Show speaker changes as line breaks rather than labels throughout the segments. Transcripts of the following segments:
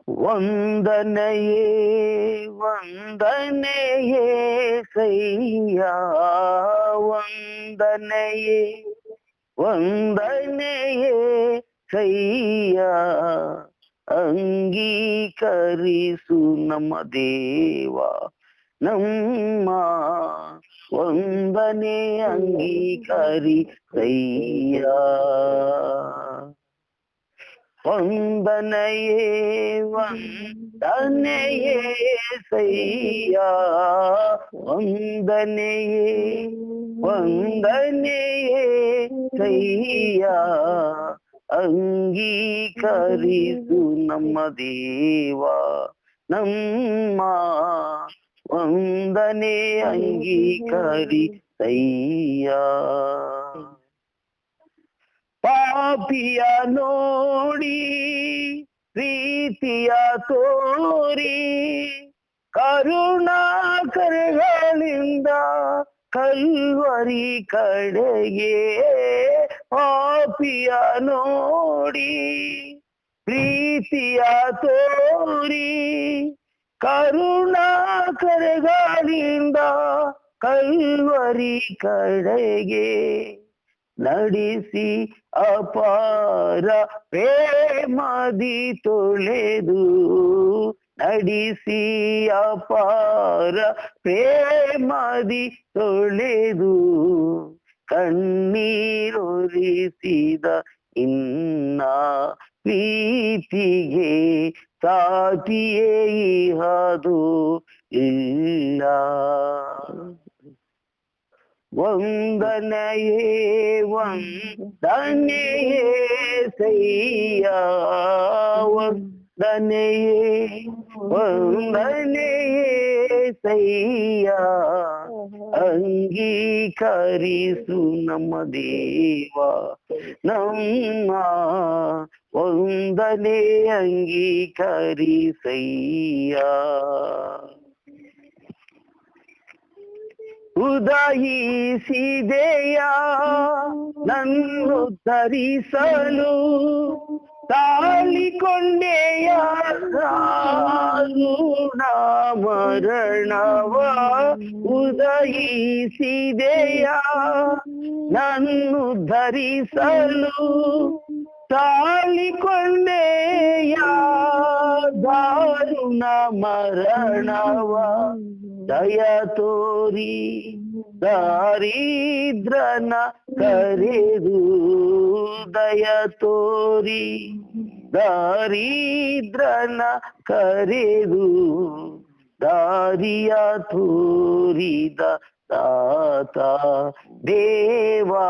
ವಂದನೆಯೇ ವಂದನೆಯೇ ಸಯ್ಯ, ವಂದನೆಯೇ ವಂದನೆಯೇ ಸಯ್ಯ. ಅಂಗೀಕರಿಸು ನಮ್ಮ ದೇವ ನಮ್ಮ ವಂದನೆ ಅಂಗೀಕರಿಸಯ್ಯ. ವಂದನೆಯೇ ವಂದನೆಯೇ ಸಯ್ಯ, ವಂದನೆಯೇ ವಂದನೆಯೇ ಸಯ್ಯ. ಅಂಗೀಕರಿಸು ನಮ್ಮ ದೇವ ನಮ್ಮ ವಂದನೆ ಅಂಗೀಕರಿಸಯ್ಯ. ಪಾಪಿಯ ನೋಡಿ ಪ್ರೀತಿಯ ತೋರಿ ಕರುಣಾಕರಗಳಿಂದ ಕಲ್ವರಿ ಕಡೆಗೆ. ಪಾಪಿಯ ನೋಡಿ ಪ್ರೀತಿಯ ತೋರಿ ಕರುಣಾಕರಗಳಿಂದ ಕಲ್ವರಿ ಕಡೆಗೆ ನಡೆಸಿ ಅಪಾರ ಪ್ರೇಮದಿ ತೊಳೆದು, ನಡೆಸಿ ಅಪಾರ ಪ್ರೇಮದಿ ತೊಳೆದು ಕಣ್ಣೀರೊರಿಸಿದ ಇನ್ನ ಪ್ರೀತಿಗೆ ಸಾಟಿಯೇ ಇಹದು ಇಲ್ಲ. ವಂದನೆಯೇ ವಂದನೆಯೇ ಸಯ್ಯ, ವಂದನೆಯೇ ವಂದನೆಯೇ ಸಯ್ಯ. ಅಂಗೀಕರಿಸು ನಮ್ಮ ದೇವ ನಮ್ಮ ವಂದನೆ ಅಂಗೀಕರಿಸಯ್ಯ. ಉದಯಿಸಿದೆಯ ನನ್ನು ಧರಿಸಲು, ತಾಳಿಕೊಂಡೆಯ ಋಣ ಮರಣವ. ಉದಯಿಸಿದೆಯ ನನ್ನು ಧರಿಸಲು, ತಾಳಿಕೊಂಡೆಯ ದಾರುಣ ಮರಣವ. ದಯ ತೋರಿ ದಾರಿದ್ರನ ಕರೆದು, ದಯ ತೋರಿ ದಾರಿದ್ರನ ಕರೆದು ದಾರಿಯ ತೋರಿದ ದಾತ ದೇವಾ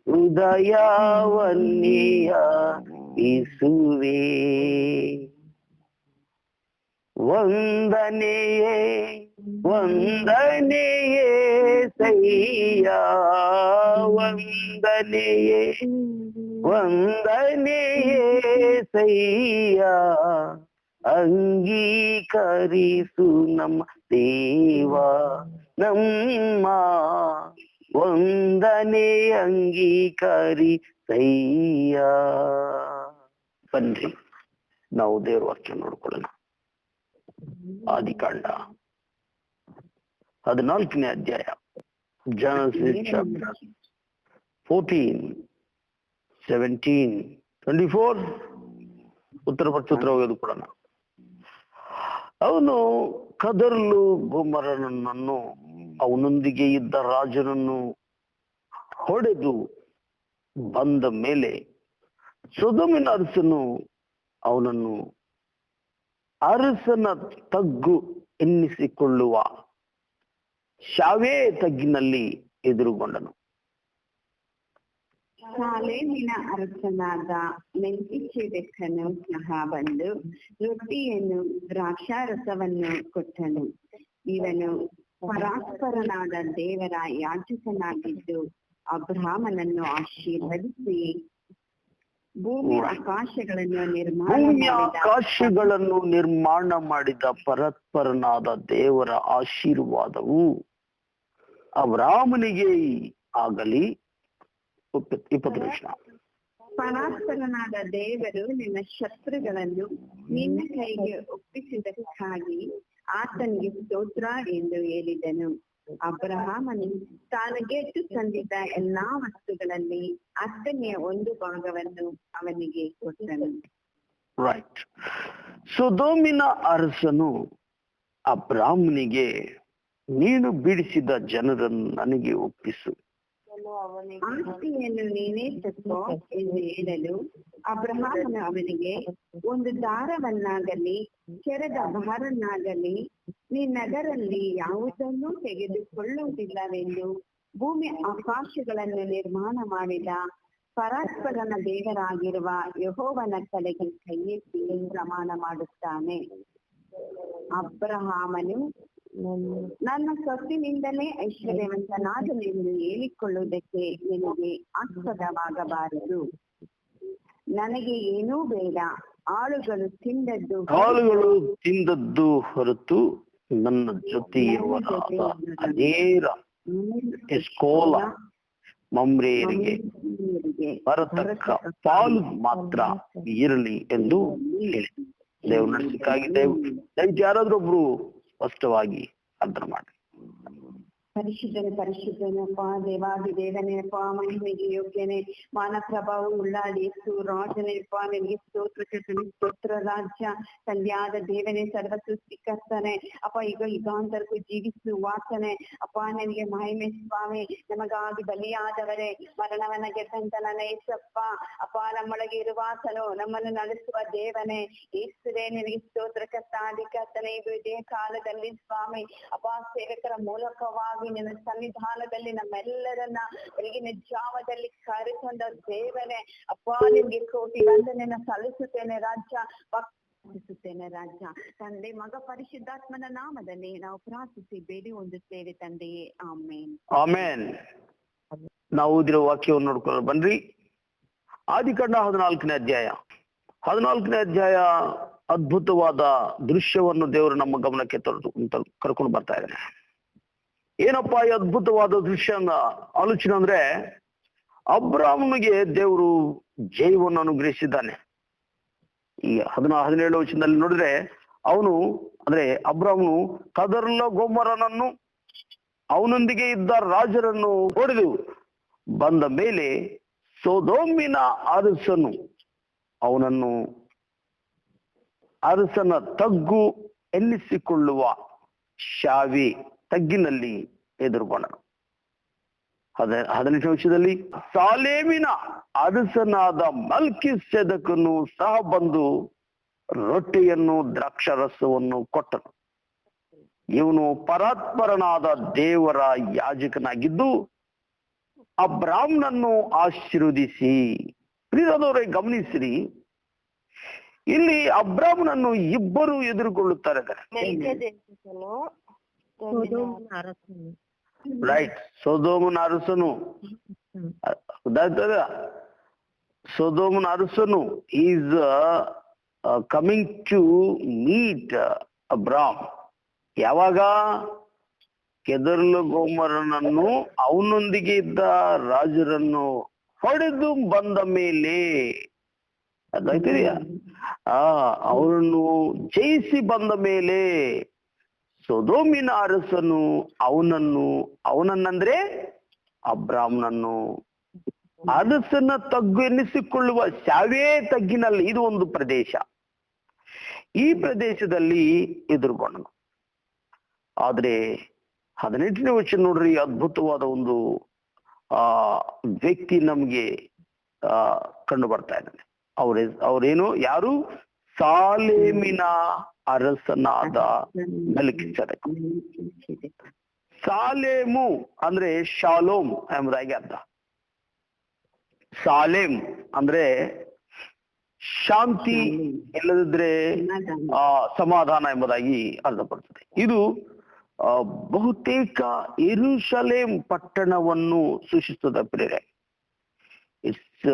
ಹೃದಯವನ್ನಿಯ ಇಸುವೆ. ವಂದನೆಯೇ ವಂದನೆಯೇ ಸಯ್ಯ, ವಂದನೆಯೇ ವಂದನೆಯೇ ಸಯ್ಯ. ಅಂಗೀಕರಿಸು ನಮ್ಮ ದೇವ ನಮ್ಮ ವಂದನೆ ಅಂಗೀಕರಿಸಯ್ಯ. ಬನ್ರಿ ನಾವು ದೇವ್ರ ವಾಕ್ಯ ನೋಡ್ಕೊಳ್ಳೋಣ. ಆದಿಕಾಂಡ 14ನೇ ಅಧ್ಯಾಯ, Genesis chapter 14, 17, 24. ಉತ್ತರ ಪ್ರತ್ಯುತ್ತರ ಓದಿಕೊಳ್ಳೋಣ. ಅವನು ಕದರ್ಲು ಗೊಮರನನ್ನು ಅವನೊಂದಿಗೆ ಇದ್ದ ರಾಜನನ್ನು ಹೊಡೆದು ಬಂದ ಮೇಲೆ ಸೊದೋಮಿನ ಅರಸನು ಅವನನ್ನು ಅರಸನ ತಗ್ಗು ಎನ್ನಿಸಿಕೊಳ್ಳುವ ಶಾವೇ ತಗ್ಗಿನಲ್ಲಿ ಎದುರುಗೊಂಡನು.
ಸಾಲೇಮಿನ ಅರಸನಾದ ಮೆಲ್ಕಿಚೆದೆಕನು ಸಹ ಬಂದು ರೊಟ್ಟಿಯನ್ನು ದ್ರಾಕ್ಷಾರಸವನ್ನು ಕೊಟ್ಟನು. ಇವನು ಪರಾತ್ಪರನಾದ ದೇವರ ಯಾಜಕನಾಗಿದ್ದು ಅಬ್ರಾಮನನ್ನು ಆಶೀರ್ವದಿಸಿ ಭೂಮಿ ಆಕಾಶಗಳನ್ನು
ನಿರ್ಮಾಣ ಮಾಡಿದ ಪರಾತ್ಪರನಾದ ದೇವರ ಆಶೀರ್ವಾದವು ಅಬ್ರಾಮನಿಗೆ ಆಗಲಿ. 20 ನಿಮಿಷ.
ಪರಾತ್ಪರನಾದ ದೇವರು ನಿನ್ನ ಶತ್ರುಗಳನ್ನು ನಿನ್ನ ಕೈಗೆ ಒಪ್ಪಿಸಿದಕ್ಕಾಗಿ ಆತನಿಗೆ ಸ್ತೋತ್ರ ಎಂದು ಹೇಳಿದನು. ಅಬ್ರಹಾಮನು ತಾನು ಗೆದ್ದು ತಂದಿದ್ದ ಎಲ್ಲಾ ವಸ್ತುಗಳಲ್ಲಿ 10ನೇ 1 ಭಾಗವನ್ನು ಅವನಿಗೆ ಕೊಟ್ಟನು.
ರೈಟ್. ಸೊದೋಮಿನ ಅರಸನು ಅಬ್ರಾಮನಿಗೆ, ನೀನು ಬಿಡಿಸಿದ ಜನರನ್ನು ನನಗೆ ಒಪ್ಪಿಸು,
ಆಸ್ತಿಯನ್ನು ನೀನೇ ತಕ್ಕೋ ಎಂದು ಹೇಳಲು ಅಬ್ರಹಾಮನು ಅವನಿಗೆ, ಒಂದು ದಾರವನ್ನಾಗಲಿ ಕೆರೆದ ಭಾರನ್ನಾಗಲಿ ನೀನದರಲ್ಲಿ ಯಾವುದನ್ನೂ ತೆಗೆದುಕೊಳ್ಳುವುದಿಲ್ಲವೆಂದು ಭೂಮಿ ಆಕಾಶಗಳನ್ನು ನಿರ್ಮಾಣ ಮಾಡಿದ ಪರಾತ್ಪರನ ದೇವರಾಗಿರುವ ಯೆಹೋವನ ಕಡೆಗೆ ಕೈಯೆತ್ತಿ ಪ್ರಮಾಣ ಮಾಡುತ್ತಾನೆ. ಅಬ್ರಹಾಮನು ನನ್ನ ಸೊತ್ತಿನಿಂದಲೇ ಐಶ್ವರ್ಯವಂತನಾದನೆಂದು ಹೇಳಿಕೊಳ್ಳುವುದಕ್ಕೆ ನಿನಗೆ ಆಸ್ಪದವಾಗಬಾರದು. ನನಗೆ ಏನೂ ಬೇಡ, ಆಳುಗಳು ತಿಂದದ್ದು ಹೊರತು ನನ್ನ ಜೊತೆ ಇರುವರಾದ ಅನೇರ ಎಸ್ಕೋಲ ಮಮ್ರೇಯರಿಗೆ ಬರತಕ್ಕ ಪಾಲು ಮಾತ್ರ ಇರಲಿ ಎಂದು ಹೇಳಿ ದೇವ್ರ ನಡೆಸಿಕಾಗಿ ದಯವಿಟ್ಟು ಯಾರಾದ್ರೊಬ್ರು ಸ್ಪಷ್ಟವಾಗಿ ಅರ್ಥ ಮಾಡಿ. ಪರಿಶುದ್ಧನಪ್ಪ, ದೇವಾದಿ ದೇವನೇಪ್ಪ, ಮಹಿಮೆಗೆ ಯೋಗ್ಯನೇ, ಮಾನ ಪ್ರಭಾವ ಉಳ್ಳಾಡಿ ರಾಜನೇಪ್ಪ, ನಿನಗೆ ಸ್ತೋತ್ರ ರಾಜ್ಯ ತಂದೆಯಾದ ದೇವನೇ, ಸರ್ವ ಸೃಷ್ಟಿಕರ್ತನೆ ಅಪ್ಪ, ಈಗ ಯುಗಾಂತರಕ್ಕೂ ಜೀವಿಸು ವಾಸನೆ ಅಪ್ಪ, ನನಗೆ ಮಹಿಮೆ ಸ್ವಾಮಿ, ನಮಗಾಗಿ ಬಲಿಯಾದವರೇ, ಮರಣವನ್ನ ಗೆದ್ದಂತ ನನ್ನ ಏಸಪ್ಪ ಅಪ್ಪ, ನಮ್ಮೊಳಗೆ ಇರುವಾತನು, ನಮ್ಮನ್ನು ನಡೆಸುವ ದೇವನೇ ಏಸುರೇ, ನಿನಗೆ ಸ್ತೋತ್ರ ಕರ್ತಾಧಿಕರ್ತನೆ. ಇದು ಇದೇ ಕಾಲದಲ್ಲಿ ಸ್ವಾಮಿ ಅಪ್ಪ, ಸೇವಕರ ಮೂಲಕವಾಗಿ ನಿನ್ನ ಸನ್ನಿಧಾನದಲ್ಲಿ ನಮ್ಮೆಲ್ಲರನ್ನ ಬೆಳಗಿನ ಜಾವದಲ್ಲಿ ಕರೆಕೊಂಡ ದೇವನೇ ಅಪ್ಪ, ನಿನ್ಗೆ ಕೋಟಿ ವಂದನೆಯನ್ನ ಸಲ್ಲಿಸುತ್ತೇನೆ ರಾಜ್ಯ, ರಾಜ್ಯ ತಂದೆ, ಮಗ, ಪರಿಶುದ್ಧಾತ್ಮನ ನಾಮದಲ್ಲಿ ನಾವು ಪ್ರಾರ್ಥಿಸಿ ಬೇಡಿ ಹೊಂದುತ್ತೇವೆ ತಂದೆಯೇ, ಆಮೇನ್.
ಆಮೇನ್. ನಾವು ಓದಿರೋ ವಾಕ್ಯವನ್ನು ನೋಡ್ಕೊಳ್ಳೋಣ ಬನ್ರಿ. ಆದಿಕಾಂಡ 14ನೇ ಅಧ್ಯಾಯ. 14ನೇ ಅಧ್ಯಾಯ ಅದ್ಭುತವಾದ ದೃಶ್ಯವನ್ನು ದೇವರು ನಮ್ಮ ಗಮನಕ್ಕೆ ಕರ್ಕೊಂಡು ಬರ್ತಾ ಇದ್ದಾನೆ. ಏನಪ್ಪಾ ಈ ಅದ್ಭುತವಾದ ದೃಶ್ಯ ಆಲೋಚನೆ ಅಂದ್ರೆ, ಅಬ್ರಾಮನಿಗೆ ದೇವರು ಜಯವನ್ನು ಅನುಗ್ರಹಿಸಿದ್ದಾನೆ. ಈ 17 ವಚನದಲ್ಲಿ ನೋಡಿದ್ರೆ, ಅವನು ಅಂದ್ರೆ ಅಬ್ರಾಮನು ಕದರ್ಲ ಗೋಮರನನ್ನು ಅವನೊಂದಿಗೆ ಇದ್ದ ರಾಜರನ್ನು ಹೊಡೆದು ಬಂದ ಮೇಲೆ ಸೊದೋಮಿನ ಅರಸನು ಅವನನ್ನು ಅರಸನ ತಗ್ಗು ಎನ್ನಿಸಿಕೊಳ್ಳುವ ಶಾವೆ ತಗ್ಗಿನಲ್ಲಿ ಎದುರುಗೊಂಡನು. 18ನೇ ವರ್ಷದಲ್ಲಿ ಸಾಲೇಮಿನ ಅರಸನಾದ ಮಲ್ಕಿಸೆದಕನು ಸಹ ಬಂದು ರೊಟ್ಟಿಯನ್ನು ದ್ರಾಕ್ಷಾರಸವನ್ನು ಕೊಟ್ಟನು. ಇವನು ಪರಾತ್ಪರನಾದ ದೇವರ ಯಾಜಕನಾಗಿದ್ದು ಅಬ್ರಾಮನನ್ನು ಆಶೀರ್ವದಿಸಿ. ಪ್ರಿಯರೇ, ಗಮನಿಸಿರಿ, ಇಲ್ಲಿ ಅಬ್ರಾಮನನ್ನು ಇಬ್ಬರು ಎದುರುಗೊಳ್ಳುತ್ತಾರೆ. ರೈಟ್, ಸೊದೋಮನ ಅರಸನು ಸೊದೋಮನ ಅರಸನು ಈಸ್ ಕಮಿಂಗ್ ಟು ಮೀಟ್ ಅಬ್ರಾಮ್. ಯಾವಾಗ? ಕೆದರ್ಲ ಗೋಮರನನ್ನು ಅವನೊಂದಿಗೆ ಇದ್ದ ರಾಜರನ್ನು ಹೊಡೆದು ಬಂದ ಮೇಲೆ, ಅದಾಯ್ತಿದೆಯಾ? ಅವರನ್ನು ಜಯಿಸಿ ಬಂದ ಮೇಲೆ ಸೊದೋಮಿನ ಅರಸನು ಅವನನ್ನಂದ್ರೆ ಅಬ್ರಾಮ್ನನ್ನು ಅರಸನ ತಗ್ಗು ಎನ್ನಿಸಿಕೊಳ್ಳುವ ಶಾವೆ ತಗ್ಗಿನಲ್ಲಿ, ಇದು ಒಂದು ಪ್ರದೇಶ, ಈ ಪ್ರದೇಶದಲ್ಲಿ ಎದುರುಗೊಂಡನು. ಆದ್ರೆ 18ನೇ ವಚನ ನೋಡ್ರಿ, ಅದ್ಭುತವಾದ ಒಂದು ವ್ಯಕ್ತಿ ನಮ್ಗೆ ಕಂಡು ಬರ್ತಾ ಇದ್ದಾನೆ. ಅವ್ರೇನು? ಯಾರು? ಸಾಲೇಮಿನ ಅರಸನಾದ ಮೆಲ್ಕಿಸೆದೆಕ. ಸಾಲೇಮು ಅಂದ್ರೆ ಶಾಲೋಮ್ ಎಂಬುದಾಗಿ ಅರ್ಥ. ಸಾಲೇಮ್ ಅಂದ್ರೆ ಶಾಂತಿ, ಇಲ್ಲದಿದ್ರೆ ಸಮಾಧಾನ ಎಂಬುದಾಗಿ ಅರ್ಥಪಡ್ತದೆ. ಇದು ಬಹುತೇಕ ಯೆರೂಸಲೇಮ್ ಪಟ್ಟಣವನ್ನು ಸೂಚಿಸುತ್ತದೆ ಪ್ರಿಯರೇ. It's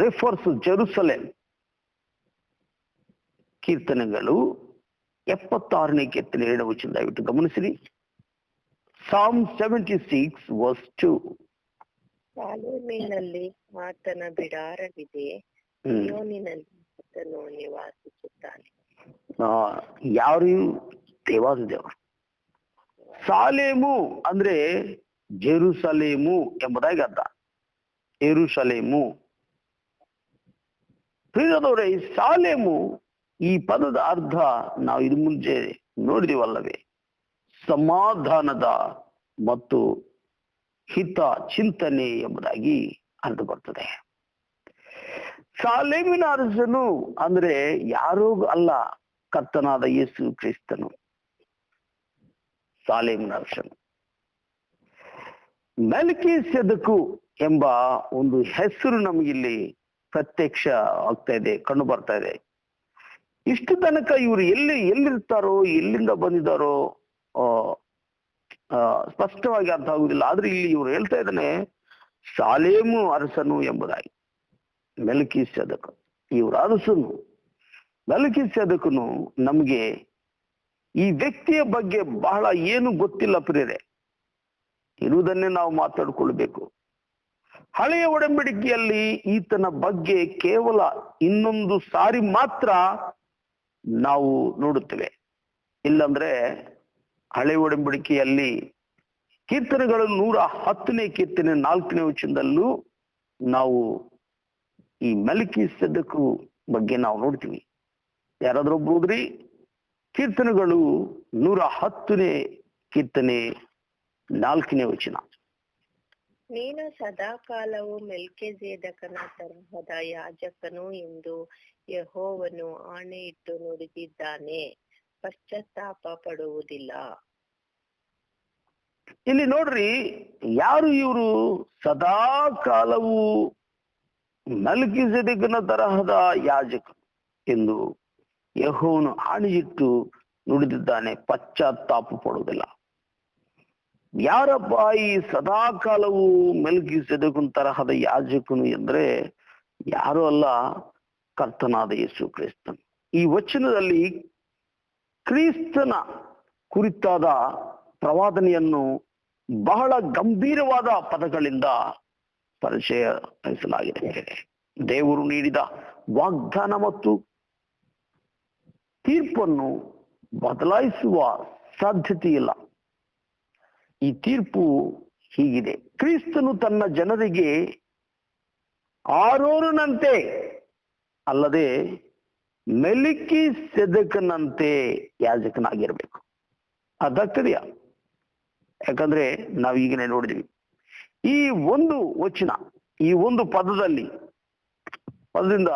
refers Jerusalem. ಕೀರ್ತನೆಗಳು 76ನೇ ಕೀರ್ತನೆ 2ನೇ ವಚನ ದಯವಿಟ್ಟು ಗಮನಿಸಿರಿ. Psalm 76 verse 2.
ಸಾಲೇಮಿನಲ್ಲಿ ಆತನ ಬಿಡಾರವಿದೆ, ಸಿಯೋನಿನಲ್ಲಿ ಆತನು ನಿವಾಸಿಸುತ್ತಾನೆ.
ಯಾರು? ದೇವಾದ ದೇವರು. ಸಾಲೇಮು ಅಂದ್ರೆ ಜೆರುಸಲೇಮು ಎಂಬುದಾಗಿ ಅರ್ಥ. ಯೆರೂಸಲೇಮು. ಪ್ರಿಯದವರೇ, ಸಾಲೇಮು ಈ ಪದದ ಅರ್ಥ ನಾವು ಇದು ಮುಂಚೆ ನೋಡಿದಿವಲ್ಲವೇ? ಸಮಾಧಾನದ ಮತ್ತು ಹಿತ ಚಿಂತನೆ ಎಂಬುದಾಗಿ ಅರ್ಥ ಬರ್ತದೆ. ಸಾಲೇಮಿನ ಅರಸನು ಅಂದ್ರೆ ಯಾರೂ ಅಲ್ಲ, ಕರ್ತನಾದ ಯೇಸು ಕ್ರಿಸ್ತನು ಸಾಲೇಮಿನ ಅರಸನು. ಮೆಲ್ಕಿಸೆದೆಕು ಎಂಬ ಒಂದು ಹೆಸರು ನಮಗಿಲ್ಲಿ ಪ್ರತ್ಯಕ್ಷ ಆಗ್ತಾ ಇದೆ, ಕಂಡು ಬರ್ತಾ ಇದೆ. ಇಷ್ಟು ತನಕ ಇವರು ಎಲ್ಲಿರ್ತಾರೋ, ಎಲ್ಲಿಂದ ಬಂದಿದ್ದಾರೋ ಸ್ಪಷ್ಟವಾಗಿ ಅರ್ಥ ಆಗುದಿಲ್ಲ. ಆದ್ರೆ ಇಲ್ಲಿ ಇವರು ಹೇಳ್ತಾ ಇದ್ದಾನೆ ಸಾಲೇಮು ಅರಸನು ಎಂಬುದಾಗಿ. ಮೆಲ್ಕಿಸೆದೆಕು ಇವ್ರ ಅರಸನು. ಮೆಲ್ಕಿಸೆದೆಕನು ನಮಗೆ ಈ ವ್ಯಕ್ತಿಯ ಬಗ್ಗೆ ಬಹಳ ಏನು ಗೊತ್ತಿಲ್ಲ ಪ್ರಿಯರೇ, ಇರುವುದನ್ನೇ ನಾವು ಮಾತಾಡ್ಕೊಳ್ಬೇಕು. ಹಳೆಯ ಒಡಂಬಡಿಕೆಯಲ್ಲಿ ಈತನ ಬಗ್ಗೆ ಕೇವಲ ಇನ್ನೊಂದು ಸಾರಿ ಮಾತ್ರ ನಾವು ನೋಡುತ್ತೇವೆ. ಇಲ್ಲಂದ್ರೆ ಹಳೆಯ ಒಡಂಬಡಿಕೆಯಲ್ಲಿ ಕೀರ್ತನೆಗಳು 110ನೇ ಕೀರ್ತನೆ 4ನೇ ವಚನದಲ್ಲೂ ನಾವು ಈ ಮೆಲ್ಕಿಸೆದೆಕು ಬಗ್ಗೆ ನಾವು ನೋಡ್ತೀವಿ. ಯಾರಾದ್ರೂ ಒಬ್ರು ಓದ್ರಿ, ಕೀರ್ತನೆಗಳು 110ನೇ ಕೀರ್ತನೆ 4ನೇ ವಚನ.
ನೀನು ಸದಾಕಾಲವು ಮೆಲ್ಕಿಜೆದೇಕನ ತರಹದ ಯಾಜಕನು ಎಂದು ಯೆಹೋವನು ಆಣೆಯಿಟ್ಟು ನುಡಿದಿದ್ದಾನೆ, ಪಶ್ಚಾತ್ತಾಪ ಪಡುವುದಿಲ್ಲ.
ಇಲ್ಲಿ ನೋಡ್ರಿ, ಯಾರು ಇವರು? ಸದಾ ಕಾಲವು ಮೆಲ್ಕಿಜೆದೇಕನ ತರಹದ ಯಾಜಕ ಎಂದು ಯೆಹೋವನು ಆಣೆಯಿಟ್ಟು ನುಡಿದಿದ್ದಾನೆ, ಪಶ್ಚಾತ್ತಾಪ ಪಡುವುದಿಲ್ಲ. ಯಾರಪ್ಪ ಈ ಸದಾ ಕಾಲವು ಮೆಲ್ಕಿಜೆದೇಕನ ತರಹದ ಯಾಜಕನು ಎಂದ್ರೆ ಯಾರು ಅಲ್ಲ, ಕರ್ತನಾದ ಯೇಸು ಕ್ರಿಸ್ತನು. ಈ ವಚನದಲ್ಲಿ ಕ್ರಿಸ್ತನ ಕುರಿತಾದ ಪ್ರವಾದನೆಯನ್ನು ಬಹಳ ಗಂಭೀರವಾದ ಪದಗಳಿಂದ ಪರಿಚಯಿಸಲಾಗಿದೆ. ದೇವರು ನೀಡಿದ ವಾಗ್ದಾನ ಮತ್ತು ತೀರ್ಪನ್ನು ಬದಲಾಯಿಸುವ ಸಾಧ್ಯತೆ ಇಲ್ಲ. ಈ ತೀರ್ಪು ಹೀಗಿದೆ: ಕ್ರಿಸ್ತನು ತನ್ನ ಜನರಿಗೆ ಆರೋನನಂತೆ ಅಲ್ಲದೆ ಮೆಲ್ಕಿಸೆದೆಕನಂತೆ ಯಾಜಕನಾಗಿರ್ಬೇಕು. ಅದಾಗ್ತದೆಯಾ? ಯಾಕಂದ್ರೆ ನಾವು ಈಗನೇ ನೋಡಿದ್ವಿ, ಈ ಒಂದು ವಚನ, ಈ ಒಂದು ಪದದಿಂದ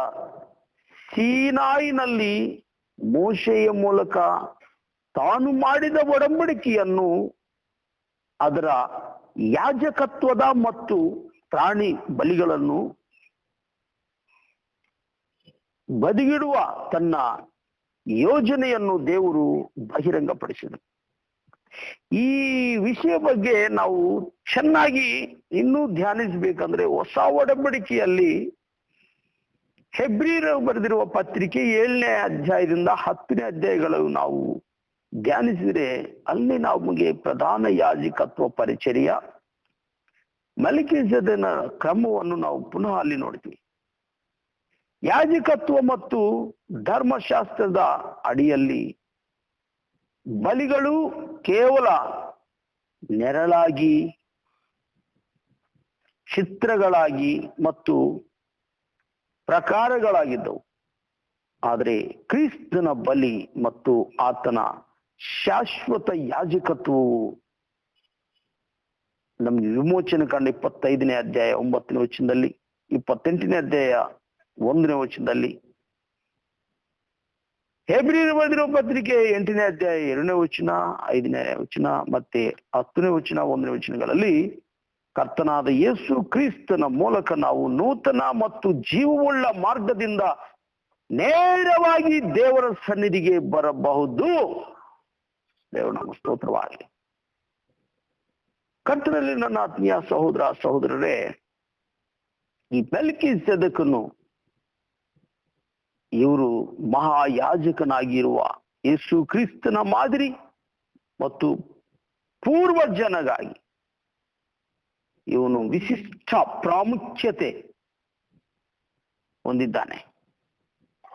ಸೀನಾಯಿನಲ್ಲಿ ಮೋಶೆಯ ಮೂಲಕ ತಾನು ಮಾಡಿದ ಒಡಂಬಡಿಕೆಯನ್ನು, ಅದರ ಯಾಜಕತ್ವದ ಮತ್ತು ಪ್ರಾಣಿ ಬಲಿಗಳನ್ನು ಬದಿಗಿಡುವ ತನ್ನ ಯೋಜನೆಯನ್ನು ದೇವರು ಬಹಿರಂಗಪಡಿಸಿದರು. ಈ ವಿಷಯ ಬಗ್ಗೆ ನಾವು ಚೆನ್ನಾಗಿ ಇನ್ನೂ ಧ್ಯಾನಿಸಬೇಕಂದ್ರೆ ಹೊಸ ಒಡಂಬಡಿಕೆಯಲ್ಲಿ ಹೆಬ್ರಿಯರು ಬರೆದಿರುವ ಪತ್ರಿಕೆ 7ನೇ ಅಧ್ಯಾಯದಿಂದ 10ನೇ ಅಧ್ಯಾಯಗಳು ನಾವು ಧ್ಯಾನಿಸಿದ್ರೆ ಅಲ್ಲಿ ನಮಗೆ ಪ್ರಧಾನ ಯಾಜಕತ್ವ ಪರಿಚರ್ಯ, ಮೆಲ್ಕಿಜೆದೇಕನ ಕ್ರಮವನ್ನು ನಾವು ಪುನಃ ಅಲ್ಲಿ ನೋಡ್ತೀವಿ. ಯಾಜಕತ್ವ ಮತ್ತು ಧರ್ಮಶಾಸ್ತ್ರದ ಅಡಿಯಲ್ಲಿ ಬಲಿಗಳು ಕೇವಲ ನೆರಳಾಗಿ, ಚಿತ್ರಗಳಾಗಿ ಮತ್ತು ಪ್ರಕಾರಗಳಾಗಿದ್ದವು. ಆದರೆ ಕ್ರಿಸ್ತನ ಬಲಿ ಮತ್ತು ಆತನ ಶಾಶ್ವತ ಯಾಜಕತ್ವವು ನಮ್ಗೆ ವಿಮೋಚನೆ ಕಂಡ 25ನೇ ಅಧ್ಯಾಯ 9ನೇ ವಚನದಲ್ಲಿ, 28ನೇ ಅಧ್ಯಾಯ 1ನೇ ವಚನದಲ್ಲಿ, ಹೆಬ್ರಿಯರು ಬರೆದಿರುವ ಪತ್ರಿಕೆ 8ನೇ ಅಧ್ಯಾಯ 2ನೇ ವಚನ, 5ನೇ ವಚನ ಮತ್ತೆ 10ನೇ ವಚನ 1ನೇ ವಚನಗಳಲ್ಲಿ ಕರ್ತನಾದ ಯೇಸು ಕ್ರಿಸ್ತನ ಮೂಲಕ ನಾವು ನೂತನ ಮತ್ತು ಜೀವವುಳ್ಳ ಮಾರ್ಗದಿಂದ ನೇರವಾಗಿ ದೇವರ ಸನ್ನಿಧಿಗೆ ಬರಬಹುದು. ದೇವರ ನಾಮ ಸ್ತೋತ್ರವಾಗಲಿ. ಕರ್ತನಲ್ಲಿ ನನ್ನ ಆತ್ಮೀಯ ಸಹೋದರ ಸಹೋದರರೇ, ಈ ಮೆಲ್ಕಿಜೆದೇಕನು ಇವರು ಮಹಾಯಾಜಕನಾಗಿರುವ ಯೇಸು ಕ್ರಿಸ್ತನ ಮಾದರಿ ಮತ್ತು ಪೂರ್ವಜನಗಾಗಿ ಇವನು ವಿಶಿಷ್ಟ ಪ್ರಾಮುಖ್ಯತೆ ಹೊಂದಿದ್ದಾನೆ.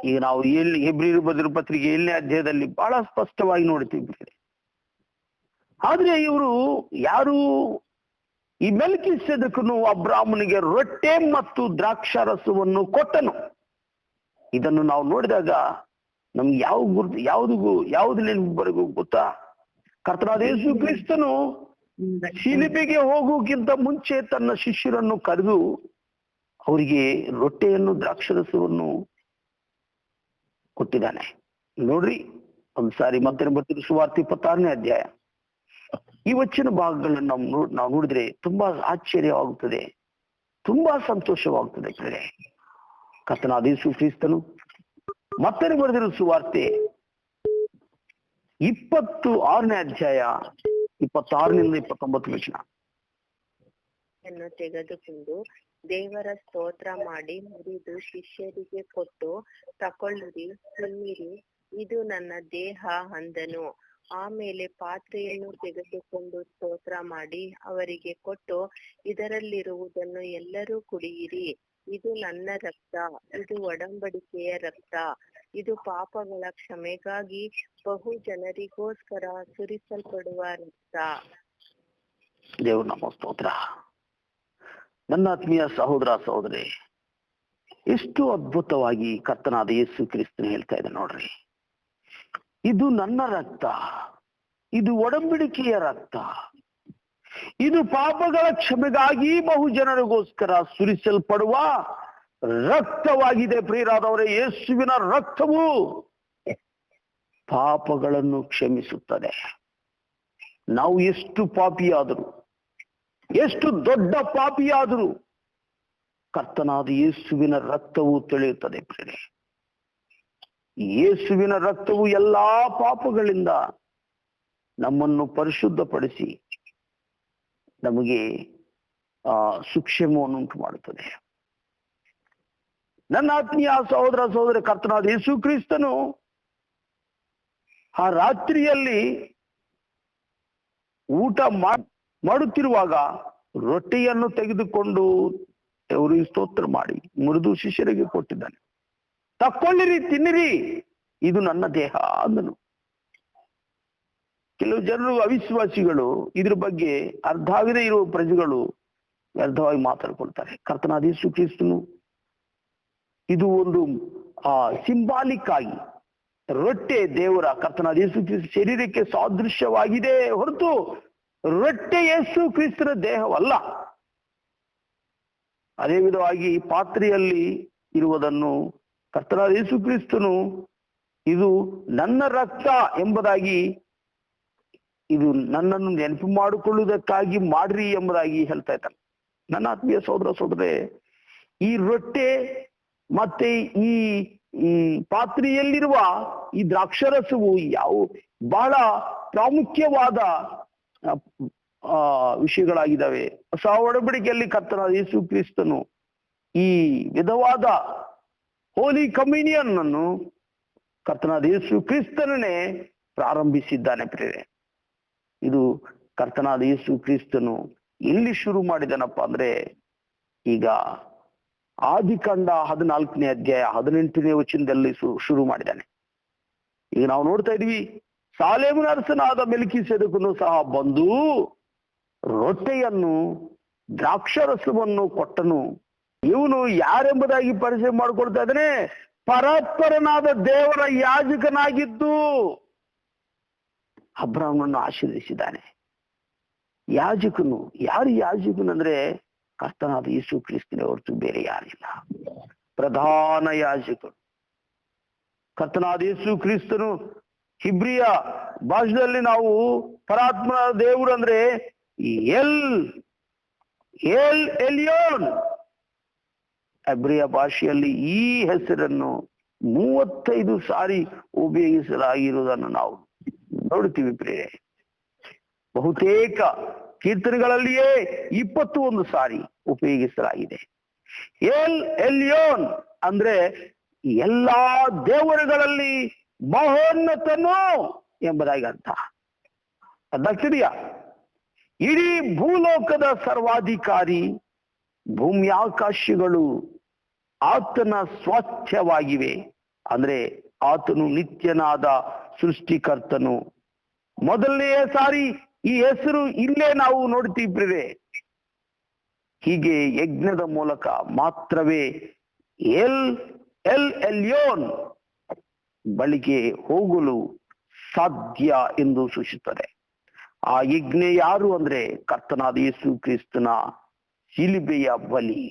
ಈಗ ನಾವು ಹೆಬ್ರಿಯರು ಬರೆದಿರುವ ಪತ್ರಿಕೆ 7ನೇ ಅಧ್ಯಾಯದಲ್ಲಿ ಬಹಳ ಸ್ಪಷ್ಟವಾಗಿ ನೋಡ್ತೀವಿ. ಆದ್ರೆ ಇವರು ಯಾರು, ಈ ಮೆಲ್ಕಿಸೆದೆಕನು ಅಬ್ರಾಮನಿಗೆ ರೊಟ್ಟೆ ಮತ್ತು ದ್ರಾಕ್ಷಾರಸವನ್ನು ಕೊಟ್ಟನು. ಇದನ್ನು ನಾವು ನೋಡಿದಾಗ ನಮ್ಗೆ ಯಾವ್ದು ನೆನಪು ಗೊತ್ತಾ? ಕರ್ತನಾದ ಯೇಸು ಕ್ರಿಸ್ತನು ಶಿಲುಬೆಗೆ ಹೋಗೋಕ್ಕಿಂತ ಮುಂಚೆ ತನ್ನ ಶಿಷ್ಯರನ್ನು ಕರೆದು ಅವರಿಗೆ ರೊಟ್ಟೆಯನ್ನು ದ್ರಾಕ್ಷಾರಸವನ್ನು ಕೊಟ್ಟಿದ್ದಾನೆ. ನೋಡ್ರಿ, ಒಂದ್ಸಾರಿ ಮತ್ತೆ ಬರ್ತಿರೋ ಸುವಾರ್ತೆ 26ನೇ ಅಧ್ಯಾಯ. ಈ ವಚನ ಭಾಗಗಳನ್ನು ನಾವು ನೋಡಿದ್ರೆ ತುಂಬಾ ಆಶ್ಚರ್ಯವಾಗುತ್ತದೆ, ತುಂಬಾ ಸಂತೋಷವಾಗುತ್ತದೆ. ಕರ್ತನಾದ ಯೇಸು ಕ್ರಿಸ್ತನು ಮತ್ತೆ ಬರೆದಿರೋ ಸುವಾರ್ತೆ 26ನೇ ಅಧ್ಯಾಯ 26ರಿಂದ 29 ವಚನ.
ತೆಗೆದುಕೊಂಡು ದೇವರ ಸ್ತೋತ್ರ ಮಾಡಿ ಮುರಿದು ಶಿಷ್ಯರಿಗೆ ಕೊಟ್ಟು, ತಕೊಳ್ಳಿರಿ, ತಿನ್ನಿರಿ, ಇದು ನನ್ನ ದೇಹ ಅಂದನು. ಆಮೇಲೆ ಪಾತ್ರೆಯನ್ನು ತೆಗೆದುಕೊಂಡು ಸ್ತೋತ್ರ ಮಾಡಿ ಅವರಿಗೆ ಕೊಟ್ಟು, ಇದರಲ್ಲಿರುವುದನ್ನು ಎಲ್ಲರೂ ಕುಡಿಯಿರಿ, ಇದು ನನ್ನ ರಕ್ತ, ಇದು ಒಡಂಬಡಿಕೆಯ ರಕ್ತ, ಇದು ಪಾಪಗಳ ಕ್ಷಮೆಗಾಗಿ ಬಹು ಜನರಿಗೋಸ್ಕರ ಸುರಿಸಲ್ಪಡುವ ರಕ್ತ.
ದೇವ್ರ ನಮ್ಮ ಸ್ತೋತ್ರ. ನನ್ನ ಆತ್ಮೀಯ ಸಹೋದರ ಸಹೋದರಿ, ಎಷ್ಟು ಅದ್ಭುತವಾಗಿ ಕರ್ತನಾದ ಯೇಸು ಕ್ರಿಸ್ತನು ಹೇಳ್ತಾ ಇದೆ ನೋಡ್ರಿ. ಇದು ನನ್ನ ರಕ್ತ, ಇದು ಒಡಂಬಡಿಕೆಯ ರಕ್ತ, ಇದು ಪಾಪಗಳ ಕ್ಷಮೆಗಾಗಿ ಬಹು ಜನರಿಗೋಸ್ಕರ ಸುರಿಸಲ್ಪಡುವ ರಕ್ತವಾಗಿದೆ. ಪ್ರಿಯರಾದವರೇ, ಯೇಸುವಿನ ರಕ್ತವು ಪಾಪಗಳನ್ನು ಕ್ಷಮಿಸುತ್ತದೆ. ನಾವು ಎಷ್ಟು ಪಾಪಿಯಾದರೂ, ಎಷ್ಟು ದೊಡ್ಡ ಪಾಪಿಯಾದರೂ ಕರ್ತನಾದ ಯೇಸುವಿನ ರಕ್ತವು ತಿಳಿಯುತ್ತದೆ. ಪ್ರಿಯರೇ, ಯೇಸುವಿನ ರಕ್ತವು ಎಲ್ಲಾ ಪಾಪಗಳಿಂದ ನಮ್ಮನ್ನು ಪರಿಶುದ್ಧಪಡಿಸಿ ನಮಗೆ ಸುಕ್ಷೇಮವನ್ನು ಉಂಟು ಮಾಡುತ್ತದೆ. ನನ್ನ ಆತ್ಮೀಯ ಸಹೋದರ ಸಹೋದರಿ, ಕರ್ತನಾದ ಯೇಸು ಕ್ರಿಸ್ತನು ಆ ರಾತ್ರಿಯಲ್ಲಿ ಊಟ ಮಾಡುತ್ತಿರುವಾಗ ರೊಟ್ಟಿಯನ್ನು ತೆಗೆದುಕೊಂಡು ಅವರಿಗೆ ಸ್ತೋತ್ರ ಮಾಡಿ ಮುರಿದು ಶಿಷ್ಯರಿಗೆ ಕೊಟ್ಟಿದ್ದಾನೆ. ತಕ್ಕೊಳ್ಳಿರಿ, ತಿನ್ನಿರಿ, ಇದು ನನ್ನ ದೇಹ ಅಂದನು. ಕೆಲವು ಜನರು, ಅವಿಶ್ವಾಸಿಗಳು, ಇದ್ರ ಬಗ್ಗೆ ಅರ್ಧವಿದೆ ಇರುವ ಪ್ರಜೆಗಳು ವ್ಯರ್ಥವಾಗಿ ಮಾತಾಡ್ಕೊಳ್ತಾರೆ. ಕರ್ತನಾದ ಯೇಸು ಕ್ರಿಸ್ತನು ಇದು ಒಂದು ಸಿಂಬಾಲಿಕ್ ಆಗಿ ರೊಟ್ಟೆ ದೇವರ ಕರ್ತನಾದ ಯೇಸು ಕ್ರಿಸ್ತ ಶರೀರಕ್ಕೆ ಸಾದೃಶ್ಯವಾಗಿದೆ ಹೊರತು ರೊಟ್ಟೆ ಯೇಸು ಕ್ರಿಸ್ತನ ದೇಹವಲ್ಲ. ಅದೇ ವಿಧವಾಗಿ ಪಾತ್ರೆಯಲ್ಲಿ ಇರುವುದನ್ನು ಕರ್ತನಾದ ಯೇಸು ಕ್ರಿಸ್ತನು ಇದು ನನ್ನ ರಕ್ತ ಎಂಬುದಾಗಿ, ಇದು ನನ್ನನ್ನು ನೆನಪು ಮಾಡಿಕೊಳ್ಳುವುದಕ್ಕಾಗಿ ಮಾಡ್ರಿ ಎಂಬುದಾಗಿ ಹೇಳ್ತಾ ಇದ್ದಾನೆ. ನನ್ನ ಆತ್ಮೀಯ ಸಹೋದರ ಸಹೋದರೇ, ಈ ರೊಟ್ಟೆ ಮತ್ತೆ ಈ ಪಾತ್ರೆಯಲ್ಲಿರುವ ಈ ದ್ರಾಕ್ಷಾರಸವು ಬಹಳ ಪ್ರಾಮುಖ್ಯವಾದ ವಿಷಯಗಳಾಗಿದ್ದಾವೆ. ಹೊಸ ಒಡಂಬಡಿಕೆಯಲ್ಲಿ ಕರ್ತನಾದ ಯೇಸು ಕ್ರಿಸ್ತನು ಈ ವಿಧವಾದ ಹೋಲಿ ಕಮ್ಯುನಿಯನ್ ಅನ್ನು ಕರ್ತನಾದ ಯೇಸು ಕ್ರಿಸ್ತನೇ ಪ್ರಾರಂಭಿಸಿದ್ದಾನೆ. ಪ್ರಿಯರೇ, ಇದು ಕರ್ತನಾದ ಯೇಸು ಕ್ರಿಸ್ತನು ಎಲ್ಲಿ ಶುರು ಮಾಡಿದನಪ್ಪ ಅಂದ್ರೆ, ಈಗ ಆದಿಕಾಂಡ 14ನೇ ಅಧ್ಯಾಯ 18ನೇ ವಚನದಲ್ಲಿ ಶುರು ಮಾಡಿದ್ದಾನೆ. ಈಗ ನಾವು ನೋಡ್ತಾ ಇದೀವಿ, ಸಾಲೇಮನ ಅರಸನಾದ ಮೆಲ್ಕಿಸೆದೆಕನು ಸಹ ಬಂದು ರೊಟ್ಟೆಯನ್ನು ದ್ರಾಕ್ಷಾರಸವನ್ನು ಕೊಟ್ಟನು. ಇವನು ಯಾರೆಂಬುದಾಗಿ ಪರಿಚಯ ಮಾಡಿಕೊಳ್ತಾ ಇದ್ದಾನೆ? ಪರಾತ್ಪರನಾದ ದೇವರ ಯಾಜಕನಾಗಿದ್ದು ಅಬ್ರಾಮನನ್ನು ಆಶೀರ್ವದಿಸಿದ್ದಾನೆ. ಯಾಜಕನು ಯಾರು? ಯಾಜಕನು ಅಂದ್ರೆ ಕರ್ತನಾದ ಯೇಸು ಕ್ರಿಸ್ತನೇ ಹೊರತು ಬೇರೆ ಯಾರಿಲ್ಲ. ಪ್ರಧಾನ ಯಾಜಕನು ಕರ್ತನಾದ ಯೇಸು ಕ್ರಿಸ್ತನು. ಹಿಬ್ರಿಯ ಭಾಷೆಯಲ್ಲಿ ನಾವು ಪರಾತ್ಮನ ದೇವರು ಅಂದ್ರೆ ಎಲಿಯೋನ್. ಹೆಬ್ರಿಯ ಭಾಷೆಯಲ್ಲಿ ಈ ಹೆಸರನ್ನು 35 ಸಾರಿ ಉಪಯೋಗಿಸಲಾಗಿರುವುದನ್ನು ನಾವು ನೋಡ್ತೀವಿ. ಪ್ರಿಯರೇ, ಬಹುತೇಕ ಕೀರ್ತನೆಗಳಲ್ಲಿಯೇ 21 ಸಾರಿ ಉಪಯೋಗಿಸಲಾಗಿದೆ. ಎಲಿಯೋನ್ ಅಂದ್ರೆ ಎಲ್ಲಾ ದೇವರುಗಳಲ್ಲಿ ಮಹೋನ್ನತನು ಎಂಬುದಾಗಿ ಅರ್ಥ. ಅದಾಗ್ತಿದೆಯಾ? ಇಡೀ ಭೂಲೋಕದ ಸರ್ವಾಧಿಕಾರಿ, ಭೂಮ್ಯಾಕಾಶಗಳು ಆತನ ಸ್ವಾಸ್ಥ್ಯವಾಗಿವೆ. ಅಂದ್ರೆ ಆತನು ನಿತ್ಯನಾದ ಸೃಷ್ಟಿಕರ್ತನು. ಮೊದಲನೆಯ ಸಾರಿ ಈ ಹೆಸರು ಇಲ್ಲೇ ನಾವು ನೋಡ್ತೀವಿ. ಹೀಗೆ ಯಜ್ಞದ ಮೂಲಕ ಮಾತ್ರವೇ ಎಲ್ ಎಲ್ಯೋನ್ ಬಳಿಗೆ ಹೋಗಲು ಸಾಧ್ಯ ಎಂದು ಸೂಚಿಸುತ್ತದೆ. ಆ ಯಜ್ಞ ಯಾರು ಅಂದ್ರೆ ಕರ್ತನಾದ ಯೇಸು ಕ್ರಿಸ್ತನ ಶಿಲುಬೆಯ ಬಲಿ.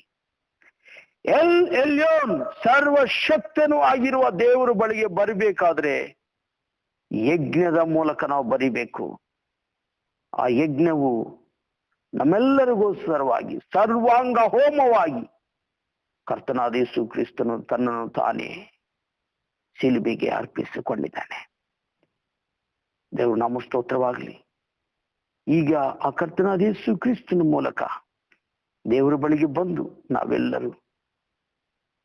ಎಲ್ಯೋನ್ ಸರ್ವಶಕ್ತನೂ ಆಗಿರುವ ದೇವರ ಬಳಿಗೆ ಬರಬೇಕಾದ್ರೆ ಯಜ್ಞದ ಮೂಲಕ ನಾವು ಬರಿಬೇಕು. ಆ ಯಜ್ಞವು ನಮ್ಮೆಲ್ಲರಿಗೋಸ್ಕರವಾಗಿ ಸರ್ವಾಂಗ ಹೋಮವಾಗಿ ಕರ್ತನಾದ ಯೇಸು ಕ್ರಿಸ್ತನು ತನ್ನನ್ನು ತಾನೇ ಶಿಲುಬೆಗೆ ಅರ್ಪಿಸಿಕೊಂಡಿದ್ದಾನೆ. ದೇವರು ನಾಮ ಸ್ತೋತ್ರವಾಗಲಿ. ಈಗ ಆ ಕರ್ತನಾದ ಯೇಸು ಕ್ರಿಸ್ತನ ಮೂಲಕ ದೇವರ ಬಳಿಗೆ ಬಂದು ನಾವೆಲ್ಲರೂ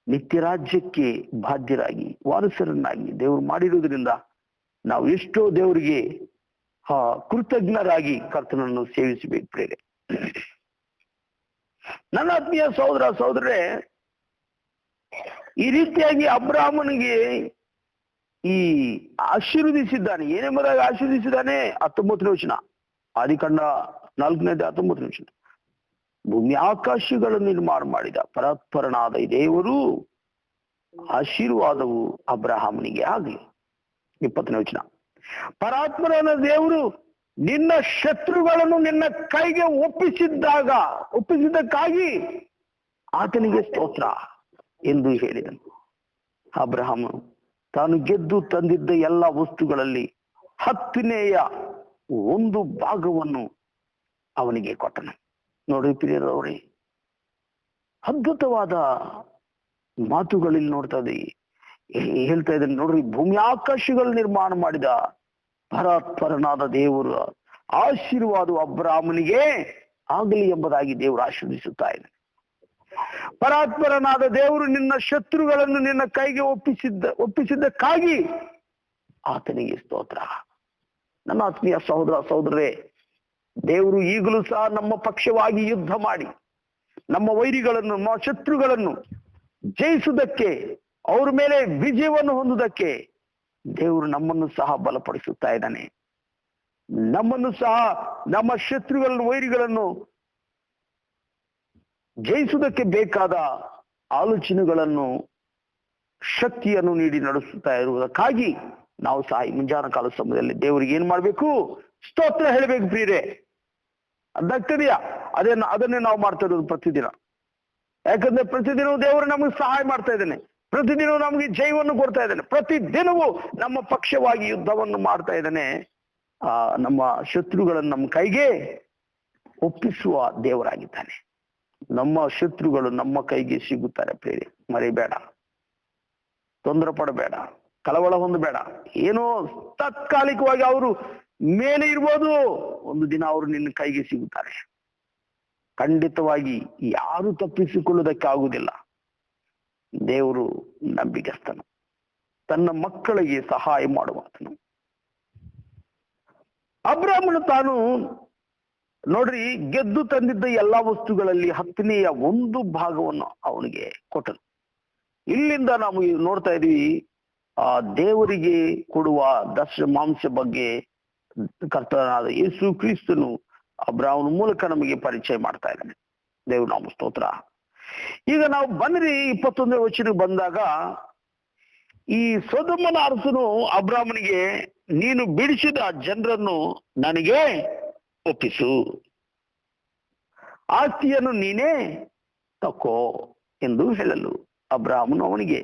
ನಿತ್ಯ ರಾಜ್ಯಕ್ಕೆ ಬಾಧ್ಯರಾಗಿ ವಾರಸರನ್ನಾಗಿ ದೇವರು ಮಾಡಿರುವುದರಿಂದ ನಾವು ಎಷ್ಟೋ ದೇವರಿಗೆ ಕೃತಜ್ಞರಾಗಿ ಕರ್ತನನ್ನು ಸೇವಿಸಬೇಕು ಪ್ರೇರೆ. ನನ್ನ ಆತ್ಮೀಯ ಸಹೋದರ ಸಹೋದರರೇ, ಈ ರೀತಿಯಾಗಿ ಅಬ್ರಾಹ್ಮನಿಗೆ ಈ ಆಶೀರ್ವದಿಸಿದ್ದಾನೆ. ಏನೆಂಬುದಾಗಿ ಆಶೀರ್ವದಿಸಿದ್ದಾನೆ? 19ನೇ ವಚನ, ಆದಿಕಾಂಡ 4ನೇದು 19ನೇ ವಚನ. ಭೂಮಿ ಆಕಾಶಗಳನ್ನು ನಿರ್ಮಾಣ ಮಾಡಿದ ಪರಾತ್ಪರನಾದ ದೇವರು ಆಶೀರ್ವಾದವು ಅಬ್ರಹಾಮನಿಗೆ ಆಗಲಿ. 20ನೇ ವಚನ, ಪರಾತ್ಪರನ ದೇವರು ನಿನ್ನ ಶತ್ರುಗಳನ್ನು ನಿನ್ನ ಕೈಗೆ ಒಪ್ಪಿಸಿದ್ದಕ್ಕಾಗಿ ಆತನಿಗೆ ಸ್ತೋತ್ರ ಎಂದು ಹೇಳಿದನು. ಅಬ್ರಹಾಮನು ತಾನು ಗೆದ್ದು ತಂದಿದ್ದ ಎಲ್ಲ ವಸ್ತುಗಳಲ್ಲಿ 10ನೇಯ 1 ಭಾಗವನ್ನು ಅವನಿಗೆ ಕೊಟ್ಟನು. ನೋಡ್ರಿ ಪ್ರಿಯರವರೇ, ಅದ್ಭುತವಾದ ಮಾತುಗಳಲ್ಲಿ ನೋಡ್ತಾ ಹೇಳ್ತಾ ಇದ್ದೇನೆ ನೋಡ್ರಿ. ಭೂಮಿ ಆಕಾಶಗಳು ನಿರ್ಮಾಣ ಮಾಡಿದ ಪರಾತ್ಪರನಾದ ದೇವರು ಆಶೀರ್ವಾದ ಅಬ್ರಾಹ್ಮನಿಗೆ ಆಗಲಿ ಎಂಬುದಾಗಿ ದೇವರು ಆಶೀರ್ವದಿಸುತ್ತಾ ಇದ್ದಾನೆ. ಪರಾತ್ಪರನಾದ ದೇವರು ನಿನ್ನ ಶತ್ರುಗಳನ್ನು ನಿನ್ನ ಕೈಗೆ ಒಪ್ಪಿಸಿದ್ದಕ್ಕಾಗಿ ಆತನಿಗೆ ಸ್ತೋತ್ರ. ನನ್ನ ಆತ್ಮೀಯ ಸಹೋದರ ಸಹೋದರರೇ, ದೇವರು ಈಗಲೂ ಸಹ ನಮ್ಮ ಪಕ್ಷವಾಗಿ ಯುದ್ಧ ಮಾಡಿ ನಮ್ಮ ವೈರಿಗಳನ್ನು, ನಮ್ಮ ಶತ್ರುಗಳನ್ನು ಜಯಿಸುವುದಕ್ಕೆ, ಅವ್ರ ಮೇಲೆ ವಿಜಯವನ್ನು ಹೊಂದುವುದಕ್ಕೆ ದೇವರು ನಮ್ಮನ್ನು ಸಹ ಬಲಪಡಿಸುತ್ತಾ ಇದ್ದಾನೆ. ನಮ್ಮನ್ನು ಸಹ ನಮ್ಮ ಶತ್ರುಗಳನ್ನು, ವೈರಿಗಳನ್ನು ಜಯಿಸುವುದಕ್ಕೆ ಬೇಕಾದ ಆಲೋಚನೆಗಳನ್ನು, ಶಕ್ತಿಯನ್ನು ನೀಡಿ ನಡೆಸುತ್ತಾ ಇರುವುದಕ್ಕಾಗಿ ನಾವು ಸಹ ಈ ಮುಂಜಾನ ಕಾಲ ಸಮಯದಲ್ಲಿ ದೇವರಿಗೆ ಏನ್ ಮಾಡ್ಬೇಕು? ಸ್ತೋತ್ರ ಹೇಳಬೇಕು ಪ್ರಿಯರೇ. ಅದಾಗ್ತದೆಯಾ? ಅದನ್ನೇ ನಾವು ಮಾಡ್ತಾ ಇರೋದು ಪ್ರತಿದಿನ. ಯಾಕಂದ್ರೆ ಪ್ರತಿದಿನವೂ ದೇವರು ನಮಗೆ ಸಹಾಯ ಮಾಡ್ತಾ ಇದ್ದಾನೆ. ಪ್ರತಿದಿನವೂ ನಮಗೆ ಜಯವನ್ನು ಕೊಡ್ತಾ ಇದ್ದಾನೆ. ಪ್ರತಿದಿನವೂ ನಮ್ಮ ಪಕ್ಷವಾಗಿ ಯುದ್ಧವನ್ನು ಮಾಡ್ತಾ ಇದ್ದಾನೆ. ನಮ್ಮ ಶತ್ರುಗಳನ್ನು ನಮ್ಮ ಕೈಗೆ ಒಪ್ಪಿಸುವ ದೇವರಾಗಿದ್ದಾನೆ. ನಮ್ಮ ಶತ್ರುಗಳು ನಮ್ಮ ಕೈಗೆ ಸಿಗುತ್ತಾರೆ ಪ್ರೇರಿ. ಮರಿಬೇಡ, ತೊಂದರೆ ಪಡಬೇಡ, ಕಳವಳ ಹೊಂದಬೇಡ. ಏನೋ ತಾತ್ಕಾಲಿಕವಾಗಿ ಅವರು ಮೇಲೆ ಇರ್ಬೋದು, ಒಂದು ದಿನ ಅವರು ನಿನ್ನ ಕೈಗೆ ಸಿಗುತ್ತಾರೆ. ಖಂಡಿತವಾಗಿ ಯಾರು ತಪ್ಪಿಸಿಕೊಳ್ಳುವುದಕ್ಕೆ ಆಗುವುದಿಲ್ಲ. ದೇವರು ನಂಬಿಗಸ್ತನು, ತನ್ನ ಮಕ್ಕಳಿಗೆ ಸಹಾಯ ಮಾಡುವಾತನು. ಅಬ್ರಾಹ್ಮನು ತಾನು ನೋಡ್ರಿ ಗೆದ್ದು ತಂದಿದ್ದ ಎಲ್ಲಾ ವಸ್ತುಗಳಲ್ಲಿ 10ನೇಯ 1 ಭಾಗವನ್ನು ಅವನಿಗೆ ಕೊಟ್ಟನು. ಇಲ್ಲಿಂದ ನಾವು ನೋಡ್ತಾ ಇದೀವಿ, ದೇವರಿಗೆ ಕೊಡುವ ದಶಮಾಂಶ ಬಗ್ಗೆ ಕರ್ತನಾದ ಯೇಸು ಕ್ರಿಸ್ತನು ಅಬ್ರಾಹ್ಮನ ಮೂಲಕ ನಮಗೆ ಪರಿಚಯ ಮಾಡ್ತಾ ಇದ್ದಾನೆ. ದೇವ್ರ ನಾಮ ಸ್ತೋತ್ರ. ಈಗ ನಾವು ಬನ್ರಿ 21ನೇ ವಚನಕ್ಕೆ ಬಂದಾಗ, ಈ ಸೊದೋಮನ ಅರಸನು ಅಬ್ರಾಹ್ಮನಿಗೆ ನೀನು ಬಿಡಿಸಿದ ಜನರನ್ನು ನನಗೆ ಒಪ್ಪಿಸು, ಆಸ್ತಿಯನ್ನು ನೀನೇ ತಕೋ ಎಂದು ಹೇಳಲು ಅಬ್ರಾಹ್ಮನು ಅವನಿಗೆ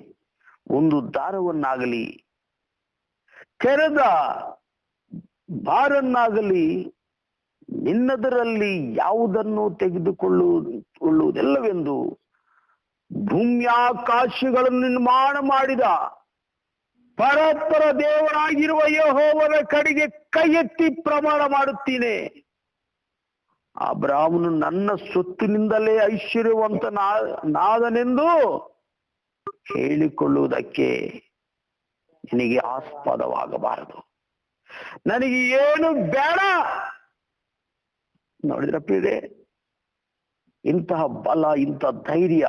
ಒಂದು ದಾರವನ್ನಾಗಲಿ ಕೆರೆದ ಬಾರನ್ನಾಗಲಿ ನಿನ್ನದರಲ್ಲಿ ಯಾವುದನ್ನು ತೆಗೆದುಕೊಳ್ಳುವುದೆಲ್ಲವೆಂದು ಭೂಮ್ಯಾಕಾಶಗಳನ್ನು ನಿರ್ಮಾಣ ಮಾಡಿದ ಪರಸ್ಪರ ದೇವರಾಗಿರುವ ಯೆಹೋವನ ಕಡೆಗೆ ಕೈ ಎತ್ತಿ ಪ್ರಮಾಣ ಮಾಡುತ್ತೀನಿ. ಅಬ್ರಾಹ್ಮನು ನನ್ನ ಸೊತ್ತಿನಿಂದಲೇ ಐಶ್ವರ್ಯವಂತನಾದನೆಂದು ಹೇಳಿಕೊಳ್ಳುವುದಕ್ಕೆ ನಿನಗೆ ಆಸ್ಪದವಾಗಬಾರದು. ನನಗೆ ಏನು ಬೇಡ. ನೋಡಿದ್ರ ಪ್ರಿಯರೇ, ಇಂತಹ ಬಲ, ಇಂಥ ಧೈರ್ಯ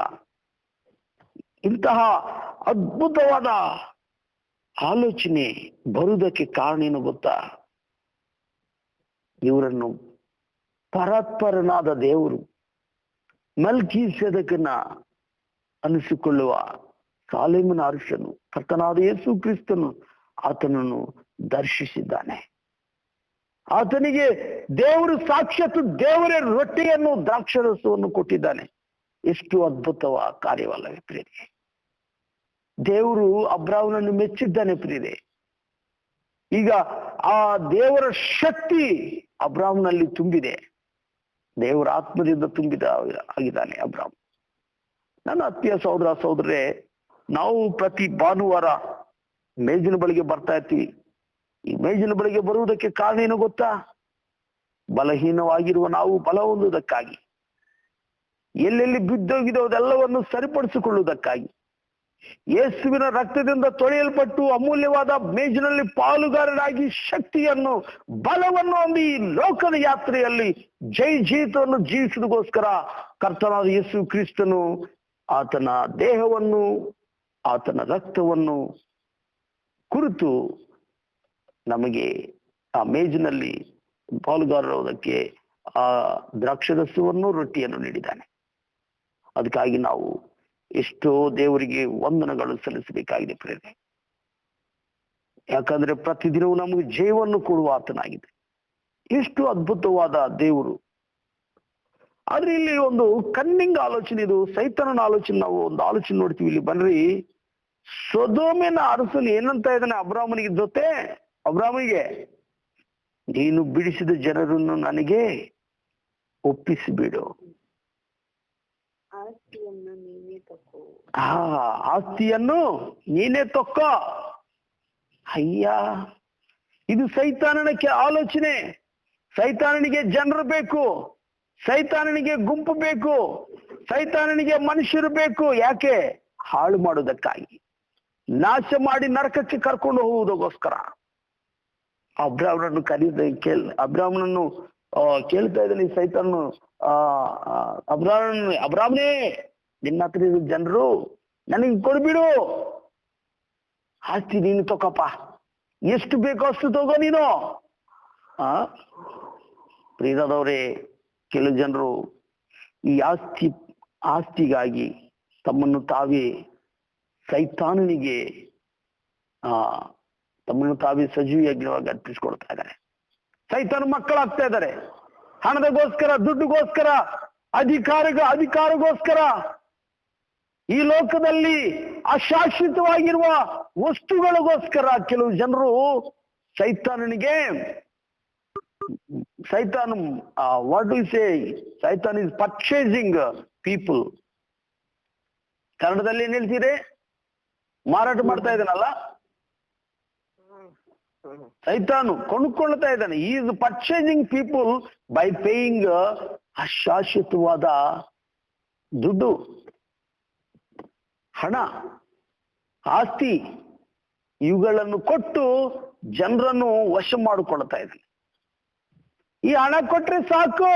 ಇಂತಹ ಅದ್ಭುತವಾದ ಆಲೋಚನೆ ಬರುವುದಕ್ಕೆ ಕಾರಣ ಏನು ಗೊತ್ತಾ? ಇವರನ್ನು ಪರಾತ್ಪರನಾದ ದೇವರು ಮೆಲ್ಕಿಸೆದೆಕನ್ನ ಅನಿಸಿಕೊಳ್ಳುವ ಸಾಲೇಮನ ಅರಸನು ಕರ್ತನಾದ ಯೇಸು ಕ್ರಿಸ್ತನು ಆತನನ್ನು ದರ್ಶಿಸಿದ್ದಾನೆ. ಆತನಿಗೆ ದೇವರು ಸಾಕ್ಷಾತ್ ದೇವರೇ ರೊಟ್ಟಿಯನ್ನು ದ್ರಾಕ್ಷರಸವನ್ನು ಕೊಟ್ಟಿದ್ದಾನೆ. ಎಷ್ಟು ಅದ್ಭುತವಾದ ಕಾರ್ಯವಲ್ಲವೇ ಪ್ರಿಯರೇ? ದೇವರು ಅಬ್ರಾಮನನ್ನು ಮೆಚ್ಚಿದ್ದಾನೆ ಪ್ರಿಯರೇ. ಈಗ ಆ ದೇವರ ಶಕ್ತಿ ಅಬ್ರಾಮನಲ್ಲಿ ತುಂಬಿದೆ. ದೇವರ ಆತ್ಮದಿಂದ ತುಂಬಿದ ಆಗಿದ್ದಾನೆ ಅಬ್ರಾಮ್. ನನ್ನ ಆತ್ಮೀಯ ಸಹೋದರ ಸಹೋದರರೇ, ನಾವು ಪ್ರತಿ ಭಾನುವಾರ ಮೇಜಿನ ಬಳಿಗೆ ಬರ್ತಾ ಇರ್ತೀವಿ. ಈ ಮೇಜಿನ ಬಳಿಗೆ ಬರುವುದಕ್ಕೆ ಕಾರಣ ಏನು ಗೊತ್ತಾ? ಬಲಹೀನವಾಗಿರುವ ನಾವು ಬಲ ಹೊಂದುವುದಕ್ಕಾಗಿ, ಎಲ್ಲೆಲ್ಲಿ ಬಿದ್ದೋಗಿದೋ ಅದೆಲ್ಲವನ್ನು ಸರಿಪಡಿಸಿಕೊಳ್ಳುವುದಕ್ಕಾಗಿ, ಯೇಸುವಿನ ರಕ್ತದಿಂದ ತೊಳೆಯಲ್ಪಟ್ಟು ಅಮೂಲ್ಯವಾದ ಮೇಜಿನಲ್ಲಿ ಪಾಲುಗಾರರಾಗಿ ಶಕ್ತಿಯನ್ನು ಬಲವನ್ನು ಹೊಂದಿ ಈ ಲೋಕದ ಯಾತ್ರೆಯಲ್ಲಿ ಜೀವಿತವನ್ನು ಜೀವಿಸುವುದಕ್ಕೋಸ್ಕರ ಕರ್ತನಾದ ಯೇಸು ಕ್ರಿಸ್ತನು ಆತನ ದೇಹವನ್ನು ಆತನ ರಕ್ತವನ್ನು ಕುರಿತು ನಮಗೆ ಆ ಮೇಜಿನಲ್ಲಿ ಪಾಲುಗಾರರಾಗುವುದಕ್ಕೆ ಆ ದ್ರಾಕ್ಷರಸವನ್ನು ರೊಟ್ಟಿಯನ್ನು ನೀಡಿದ್ದಾನೆ. ಅದಕ್ಕಾಗಿ ನಾವು ಎಷ್ಟೋ ದೇವರಿಗೆ ವಂದನೆಗಳು ಸಲ್ಲಿಸಬೇಕಾಗಿದೆ ಪ್ರೇರಣೆ. ಯಾಕಂದ್ರೆ ಪ್ರತಿದಿನವೂ ನಮಗೆ ಜೀವವನ್ನು ಕೊಡುವ ಆತನಾಗಿದೆ. ಎಷ್ಟು ಅದ್ಭುತವಾದ ದೇವರು. ಆದ್ರೆ ಇಲ್ಲಿ ಒಂದು ಕನ್ನಿಂಗ್ ಆಲೋಚನೆ, ಇದು ಸೈತಾನನ ಆಲೋಚನೆ. ನಾವು ಒಂದು ಆಲೋಚನೆ ನೋಡ್ತೀವಿ ಇಲ್ಲಿ ಬನ್ರಿ. ಸೊದೋಮಿನ ಅರಸನು ಏನಂತ ಇದ್ದಾನೆ ಅಬ್ರಾಮನಿಗೆ ಜೊತೆ? ಅಬ್ರಾಮನಿಗೆ, ನೀನು ಬಿಡಿಸಿದ ಜನರನ್ನು ನನಗೆ ಒಪ್ಪಿಸಿಬಿಡು. ಆಸ್ತಿಯನ್ನು ನೀನೇ ತಕ್ಕೋ. ಅಯ್ಯ, ಇದು ಸೈತಾನನ ಆಲೋಚನೆ. ಸೈತಾನನಿಗೆ ಜನರು ಬೇಕು, ಸೈತಾನನಿಗೆ ಗುಂಪು ಬೇಕು, ಸೈತಾನನಿಗೆ ಮನುಷ್ಯರು ಬೇಕು. ಯಾಕೆ? ಹಾಳು ಮಾಡುವುದಕ್ಕಾಗಿ, ನಾಶ ಮಾಡಿ ನರಕಕ್ಕೆ ಕರ್ಕೊಂಡು ಹೋಗುವುದಕ್ಕೋಸ್ಕರ. ಅಬ್ರಾಮನನ್ನು ಅಬ್ರಾಮನನ್ನು ಕೇಳ್ತಾ ಇದ್ದಾನೆ ಸೈತಾನನು. ಅಬ್ರಾಮನೇ, ನಿನ್ನ ಹತ್ರ ಜನರು ನನಗೆ ಕೊಡ್ಬಿಡು, ಆಸ್ತಿ ನೀನು ತಗೋಪ್ಪ, ಎಷ್ಟು ಬೇಕೋ ಅಷ್ಟು ತಗೋ ನೀನು. ಪ್ರಿಯದವರೇ, ಕೆಲವು ಜನರು ಈ ಆಸ್ತಿಗಾಗಿ ತಮ್ಮನ್ನು ತಾವೇ ಸೈತಾನನಿಗೆ ತಮ್ಮನ್ನು ತಾವೇ ಸಜೀವಿಯಾಗಿ ಅರ್ಪಿಸ್ಕೊಡ್ತಾ ಇದ್ದಾರೆ. ಸೈತಾನ ಮಕ್ಕಳಾಗ್ತಾ ಇದ್ದಾರೆ. ಹಣದಗೋಸ್ಕರ, ದುಡ್ಡುಗೋಸ್ಕರ, ಅಧಿಕಾರಗೋಸ್ಕರ, ಈ ಲೋಕದಲ್ಲಿ ಅಶಾಶ್ವತವಾಗಿರುವ ವಸ್ತುಗಳಿಗೋಸ್ಕರ ಕೆಲವು ಜನರು ವಾಟ್ ಡು ಯು ಸೇ, ಸೈತಾನ್ ಇಸ್ ಪರ್ಚೇಸಿಂಗ್ ಪೀಪಲ್. ಕನ್ನಡದಲ್ಲಿ ಏನ್ ಹೇಳ್ತೀರಿ? ಮಾರಾಟ ಮಾಡ್ತಾ ಇದ್ದಾನಲ್ಲ ಸೈತಾನು, ಕೊಂಡುಕೊಳ್ತಾ ಇದ್ದಾನೆ. ಈ is purchasing people by paying ಅಶಾಶ್ವತವಾದ ದುಡ್ಡು, ಹಣ, ಆಸ್ತಿ ಇವುಗಳನ್ನು ಕೊಟ್ಟು ಜನರನ್ನು ವಶ ಮಾಡಿಕೊಳ್ತಾ ಇದ್ದಾನೆ. ಈ ಹಣ ಕೊಟ್ರೆ ಸಾಕು.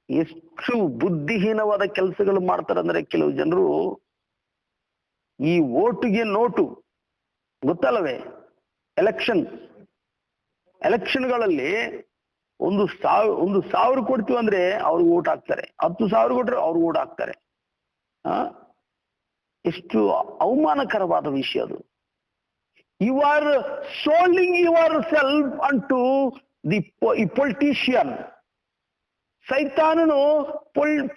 ಎಷ್ಟು ಬುದ್ಧಿಹೀನವಾದ ಕೆಲಸಗಳು ಮಾಡ್ತಾರೆ ಅಂದ್ರೆ ಕೆಲವು ಜನರು. ಈ ಓಟುಗೆ ನೋಟು ಗೊತ್ತಲ್ಲವೇ? ಎಲೆಕ್ಷನ್ಗಳಲ್ಲಿ 1,000 ಕೊಡ್ತೀವಿ ಅಂದ್ರೆ ಅವ್ರಿಗೆ ಓಟ್ ಹಾಕ್ತಾರೆ, 10,000 ಕೊಟ್ರೆ ಅವ್ರಿಗೆ ಓಟ್ ಹಾಕ್ತಾರೆ. ಎಷ್ಟು ಅವಮಾನಕರವಾದ ವಿಷಯ ಅದು. ಯು ಆರ್ ಸೋಲ್ಡಿಂಗ್ ಯುವರ್ ಸೆಲ್ಫ್ ಅಂಟು ದಿ ಪೊಲಿಟಿಷಿಯನ್. ಸೈತಾನನು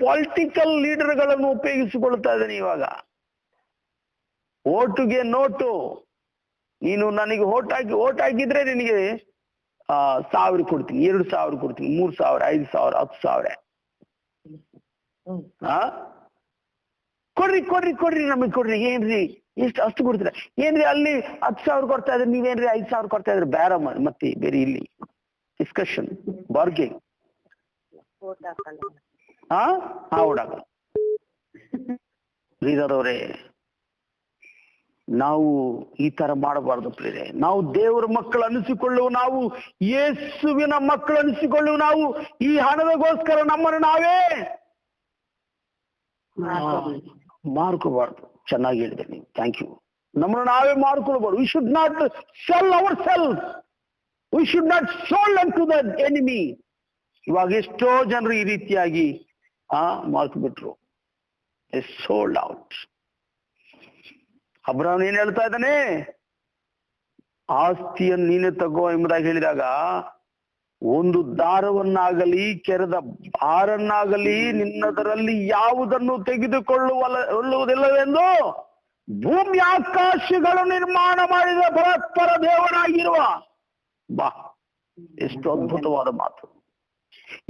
ಪೊಲಿಟಿಕಲ್ ಲೀಡರ್ಗಳನ್ನು ಉಪಯೋಗಿಸಿಕೊಳ್ತಾ ಇದ್ದಾನೆ ಇವಾಗ. ಓಟುಗೆ ನೋಟು, ನೀನು ನನಗೆ ಓಟ್ ಹಾಕಿದ್ರೆ ನಿನಗೆ 1,000 ಕೊಡ್ತೀನಿ, 2,000 ಕೊಡ್ತೀನಿ, 3,000, 5,000, 10,000. ಕೊಡ್ರಿ ನಮಗೆ ಕೊಡ್ರಿ. ಏನ್ರಿ ಎಷ್ಟು ಅಷ್ಟು ಕೊಡ್ತೀರ? ಏನ್ರಿ ಅಲ್ಲಿ 10,000 ಕೊಡ್ತಾ ಇದ್ರೆ ನೀವೇನ್ರಿ 5,000 ಕೊಡ್ತಾ ಇದ್ರೆ? ಬೇರೆ ಮತ್ತೆ ಬೇರೆ ಇಲ್ಲಿ ಡಿಸ್ಕಷನ್, ಬಾರ್ಗೇನ್. ಓಡಾಕ ಪ್ರಿಯರವರೇ, ನಾವು ಈ ತರ ಮಾಡಬಾರ್ದು ಪ್ರಿಯರೇ. ನಾವು ದೇವರ ಮಕ್ಕಳು ಅನಿಸಿಕೊಳ್ಳುವ, ನಾವು ಯೇಸುವಿನ ಮಕ್ಕಳು ಅನಿಸಿಕೊಳ್ಳುವ, ನಾವು ಈ ಹಣದಗೋಸ್ಕರ ನಮ್ಮನ್ನು ನಾವೇ ಮಾರ್ಕೋಬಾರ್ದು. ಚೆನ್ನಾಗಿ ಹೇಳಿದೆ ನೀವು, ಥ್ಯಾಂಕ್ ಯು. ನಮ್ಮನ್ನು ನಾವೇ ಮಾರ್ಕೊಳ್ಬಾರ್ದು. We should not sell our self, we should not sold unto the enemy. ಇವಾಗ ಎಷ್ಟೋ ಜನರು ಈ ರೀತಿಯಾಗಿ ಮಾರ್ಕ್ಬಿಟ್ರು, ಸೋಲ್ಡ್ ಔಟ್. ಅಬ್ರಹಾಮ್ ಏನ್ ಹೇಳ್ತಾ ಇದ್ದಾನೆ, ಆಸ್ತಿಯನ್ನು ನೀನೆ ತಗೋ ಎಂಬುದಾಗಿ ಹೇಳಿದಾಗ, ಒಂದು ದಾರವನ್ನಾಗಲಿ ಕೆರೆದ ಬಾರನ್ನಾಗಲಿ ನಿನ್ನದರಲ್ಲಿ ಯಾವುದನ್ನು ತೆಗೆದುಕೊಳ್ಳುವುದಿಲ್ಲವೆಂದು ಭೂಮಿ ಆಕಾಶಗಳು ನಿರ್ಮಾಣ ಮಾಡಿದ ಪರಸ್ಪರ ದೇವನಾಗಿರುವ. ಬಾ, ಎಷ್ಟು ಅದ್ಭುತವಾದ ಮಾತು.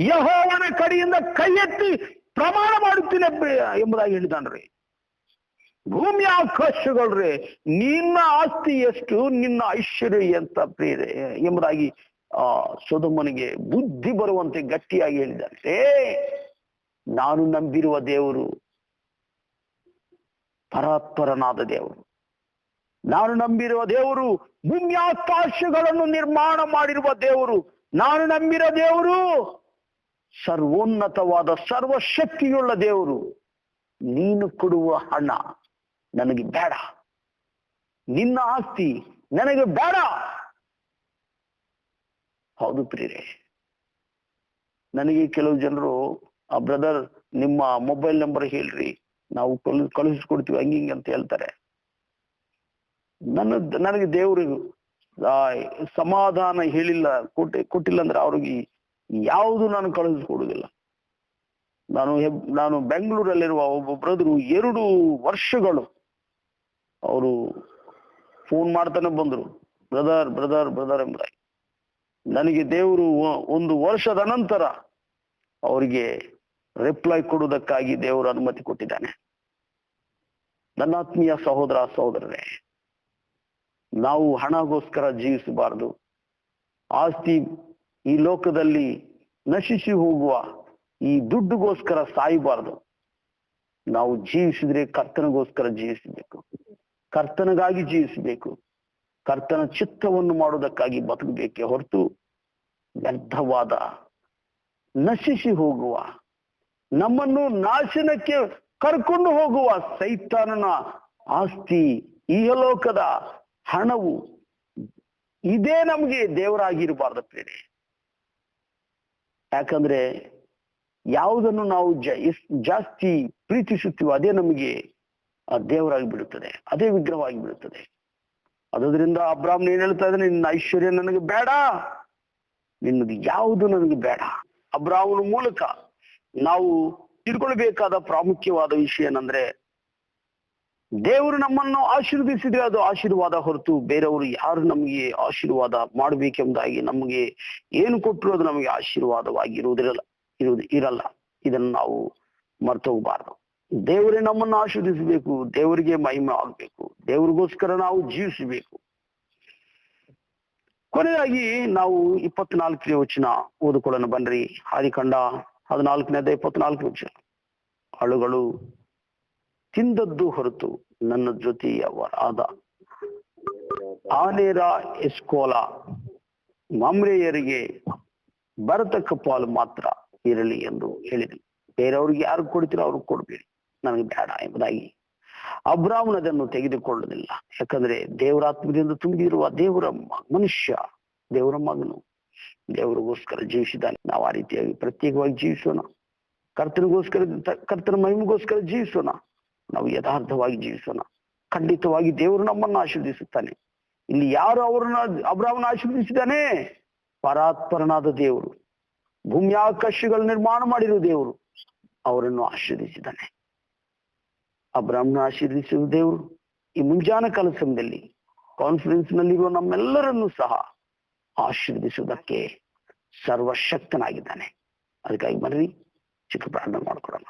ಯೆಹೋವನ ಕಡೆಯಿಂದ ಕೈ ಎತ್ತಿ ಪ್ರಮಾಣ ಮಾಡುತ್ತೀನಿ ಎಂಬುದಾಗಿ ಹೇಳಿದಾನ್ರಿ. ಭೂಮಿ ಆಕಾಶಗಳ್ರಿ, ನಿನ್ನ ಆಸ್ತಿ ಎಷ್ಟು, ನಿನ್ನ ಐಶ್ವರ್ಯ ಅಂತ ಪ್ರಿಯರೇ ಎಂಬುದಾಗಿ ಸೊದೋಮನಿಗೆ ಬುದ್ಧಿ ಬರುವಂತೆ ಗಟ್ಟಿಯಾಗಿ ಹೇಳಿದ್ದಾರೆ. ನಾನು ನಂಬಿರುವ ದೇವರು ಪರಾತ್ಪರನಾದ ದೇವರು. ನಾನು ನಂಬಿರುವ ದೇವರು ಭೂಮಿ ಆಕಾಶಗಳನ್ನು ನಿರ್ಮಾಣ ಮಾಡಿರುವ ದೇವರು. ನಾನು ನಂಬಿರೋ ದೇವರು ಸರ್ವೋನ್ನತವಾದ ಸರ್ವಶಕ್ತಿಯುಳ್ಳ ದೇವರು. ನೀನು ಕೊಡುವ ಹಣ ನನಗೆ ಬೇಡ, ನಿನ್ನ ಆಸ್ತಿ ನನಗೆ ಬೇಡ. ಹೌದು ಪ್ರಿಯರೇ, ನನಗೆ ಕೆಲವು ಜನರು, ಬ್ರದರ್ ನಿಮ್ಮ ಮೊಬೈಲ್ ನಂಬರ್ ಹೇಳ್ರಿ, ನಾವು ಕಳುಹಿಸ್ಕೊಡ್ತೀವಿ ಹಂಗಿಂಗ್ ಅಂತ ಹೇಳ್ತಾರೆ. ನನಗೆ ದೇವರು ಸಮಾಧಾನ ಹೇಳಿಲ್ಲ, ಕೊಟ್ಟಿಲ್ಲ ಅಂದ್ರೆ ಅವ್ರಿಗೆ ಯಾವುದು ನಾನು ಕಳುಹಿಸ್ಕೊಡುದಿಲ್ಲ. ನಾನು ಬೆಂಗಳೂರಲ್ಲಿರುವ ಒಬ್ಬ ಬ್ರದರು 2 ವರ್ಷಗಳು ಅವರು ಫೋನ್ ಮಾಡ್ತಾನೆ ಬಂದ್ರು, ಬ್ರದರ್ ಬ್ರದರ್ ಬ್ರದರ್ ಎಂಬುದಾಗಿ. ನನಗೆ ದೇವರು 1 ವರ್ಷದ ನಂತರ ಅವರಿಗೆ ರಿಪ್ಲೈ ಕೊಡುವುದಕ್ಕಾಗಿ ದೇವರು ಅನುಮತಿ ಕೊಟ್ಟಿದ್ದಾನೆ. ನನ್ನ ಆತ್ಮೀಯ ಸಹೋದರ ಸಹೋದರರೇ, ನಾವು ಹಣಗೋಸ್ಕರ ಜೀವಿಸಬಾರದು. ಆಸ್ತಿ ಈ ಲೋಕದಲ್ಲಿ ನಶಿಸಿ ಹೋಗುವ ಈ ದುಡ್ಡುಗೋಸ್ಕರ ಸಾಯಬಾರದು. ನಾವು ಜೀವಿಸಿದ್ರೆ ಕರ್ತನಿಗೋಸ್ಕರ ಜೀವಿಸಬೇಕು, ಕರ್ತನಿಗಾಗಿ ಜೀವಿಸಬೇಕು, ಕರ್ತನ ಚಿತ್ತವನ್ನು ಮಾಡುವುದಕ್ಕಾಗಿ ಬದುಕಬೇಕೆ ಹೊರತು ವ್ಯರ್ಥವಾದ ನಶಿಸಿ ಹೋಗುವ, ನಮ್ಮನ್ನು ನಾಶನಕ್ಕೆ ಕರ್ಕೊಂಡು ಹೋಗುವ ಸೈತಾನನ ಆಸ್ತಿ, ಇಹಲೋಕದ ಹಣವು ಇದೇ ನಮಗೆ ದೇವರಾಗಿರಬಾರ್ದು ಪ್ರೇರೆ. ಯಾಕಂದ್ರೆ ಯಾವುದನ್ನು ನಾವು ಜಾಸ್ತಿ ಪ್ರೀತಿಸುತ್ತೀವೋ ಅದೇ ನಮಗೆ ದೇವರಾಗಿ ಬಿಡುತ್ತದೆ, ಅದೇ ವಿಗ್ರಹವಾಗಿ ಬಿಡುತ್ತದೆ. ಅದರಿಂದ ಅಬ್ರಾಹ್ಮಣ ಏನ್ ಹೇಳ್ತಾ ಇದ್ದಾನೆ, ನಿನ್ನ ಐಶ್ವರ್ಯ ನನಗೆ ಬೇಡ, ನಿನ್ನದು ಯಾವುದು ನನಗೆ ಬೇಡ. ಅಬ್ರಾಹ್ಮನ ಮೂಲಕ ನಾವು ತಿಳ್ಕೊಳ್ಬೇಕಾದ ಪ್ರಾಮುಖ್ಯವಾದ ವಿಷಯ ಏನಂದ್ರೆ, ದೇವರು ನಮ್ಮನ್ನು ಆಶೀರ್ವದಿಸಿದ್ರೆ ಅದು ಆಶೀರ್ವಾದ ಹೊರತು ಬೇರೆಯವರು ಯಾರು ನಮಗೆ ಆಶೀರ್ವಾದ ಮಾಡಬೇಕೆಂಬುದಾಗಿ ನಮಗೆ ಏನು ಕೊಟ್ಟರು ಅದು ನಮಗೆ ಆಶೀರ್ವಾದವಾಗಿ ಇರಲ್ಲ. ಇದನ್ನು ನಾವು ಮರ್ತು ಹೋಗಬಾರ್ದು. ದೇವರೇ ನಮ್ಮನ್ನು ಆಶೀರ್ವದಿಸಬೇಕು, ದೇವರಿಗೆ ಮಹಿಮೆ ಆಗ್ಬೇಕು, ದೇವರಿಗೋಸ್ಕರ ನಾವು ಜೀವಿಸಬೇಕು. ಕೊನೆಯಾಗಿ ನಾವು 24ನೇ ವಚನ ಓದಿಕೊಳ್ಳೋಣ ಬನ್ರಿ. ಆದಿಕಾಂಡ 14ನೇ 24 ವಚನ. ಆಳುಗಳು ತಿಂದದ್ದು ಹೊರತು ನನ್ನ ಜೊತೆಯವರಾದ ಆನೇರ, ಎಸ್ಕೋಲ, ಮಮ್ರೆಯರಿಗೆ ಬರತಕ್ಕ ಪಾಲು ಮಾತ್ರ ಇರಲಿ ಎಂದು ಹೇಳಿದನು. ಬೇರೆಯವ್ರಿಗೆ ಯಾರು ಕೊಡ್ತೀರೋ ಅವ್ರಿಗೆ ಕೊಡ್ಬೇಡಿ, ನನಗೆ ಬೇಡ ಎಂಬುದಾಗಿ. ಅಬ್ರಾಹ್ಮಣ ಅದನ್ನು ತೆಗೆದುಕೊಳ್ಳುವುದಿಲ್ಲ. ಯಾಕಂದ್ರೆ ದೇವರಾತ್ಮದಿಂದ ತುಂಬಿರುವ ದೇವರ ಮನುಷ್ಯ, ದೇವರ ಮಗನು, ದೇವರಿಗೋಸ್ಕರ ಜೀವಿಸಿದ್ದಾನೆ. ನಾವು ಆ ರೀತಿಯಾಗಿ ಪ್ರತ್ಯೇಕವಾಗಿ ಜೀವಿಸೋಣ, ಕರ್ತನ ಮಹಿಮೆಗೋಸ್ಕರ ಜೀವಿಸೋಣ, ನಾವು ಯಥಾರ್ಥವಾಗಿ ಜೀವಿಸೋಣ. ಖಂಡಿತವಾಗಿ ದೇವರು ನಮ್ಮನ್ನು ಆಶೀರ್ವದಿಸುತ್ತಾನೆ. ಇಲ್ಲಿ ಯಾರು ಅಬ್ರಾಹ್ಮನ ಆಶೀರ್ವದಿಸಿದ್ದಾನೆ? ಪರಾತ್ಪರನಾದ ದೇವರು, ಭೂಮಿ ಆಕಾಶಗಳು ನಿರ್ಮಾಣ ಮಾಡಿರುವ ದೇವರು ಅವರನ್ನು ಆಶೀರ್ವದಿಸಿದ್ದಾನೆ. ಅಬ್ರಾಹ್ಮನ ಆಶೀರ್ವದಿಸಿದ ದೇವರು ಈ ಮುಂಜಾನೆ ಕಾಲ ಸಮಯದಲ್ಲಿ ಕಾನ್ಫರೆನ್ಸ್ ನಲ್ಲಿರುವ ನಮ್ಮೆಲ್ಲರನ್ನು ಸಹ ಆಶೀರ್ವದಿಸುವುದಕ್ಕೆ ಸರ್ವಶಕ್ತನಾಗಿದ್ದಾನೆ. ಅದಕ್ಕಾಗಿ ಬನ್ನಿ ಚಿಕ್ಕ ಪ್ರಾರ್ಥನೆ ಮಾಡ್ಕೊಡೋಣ.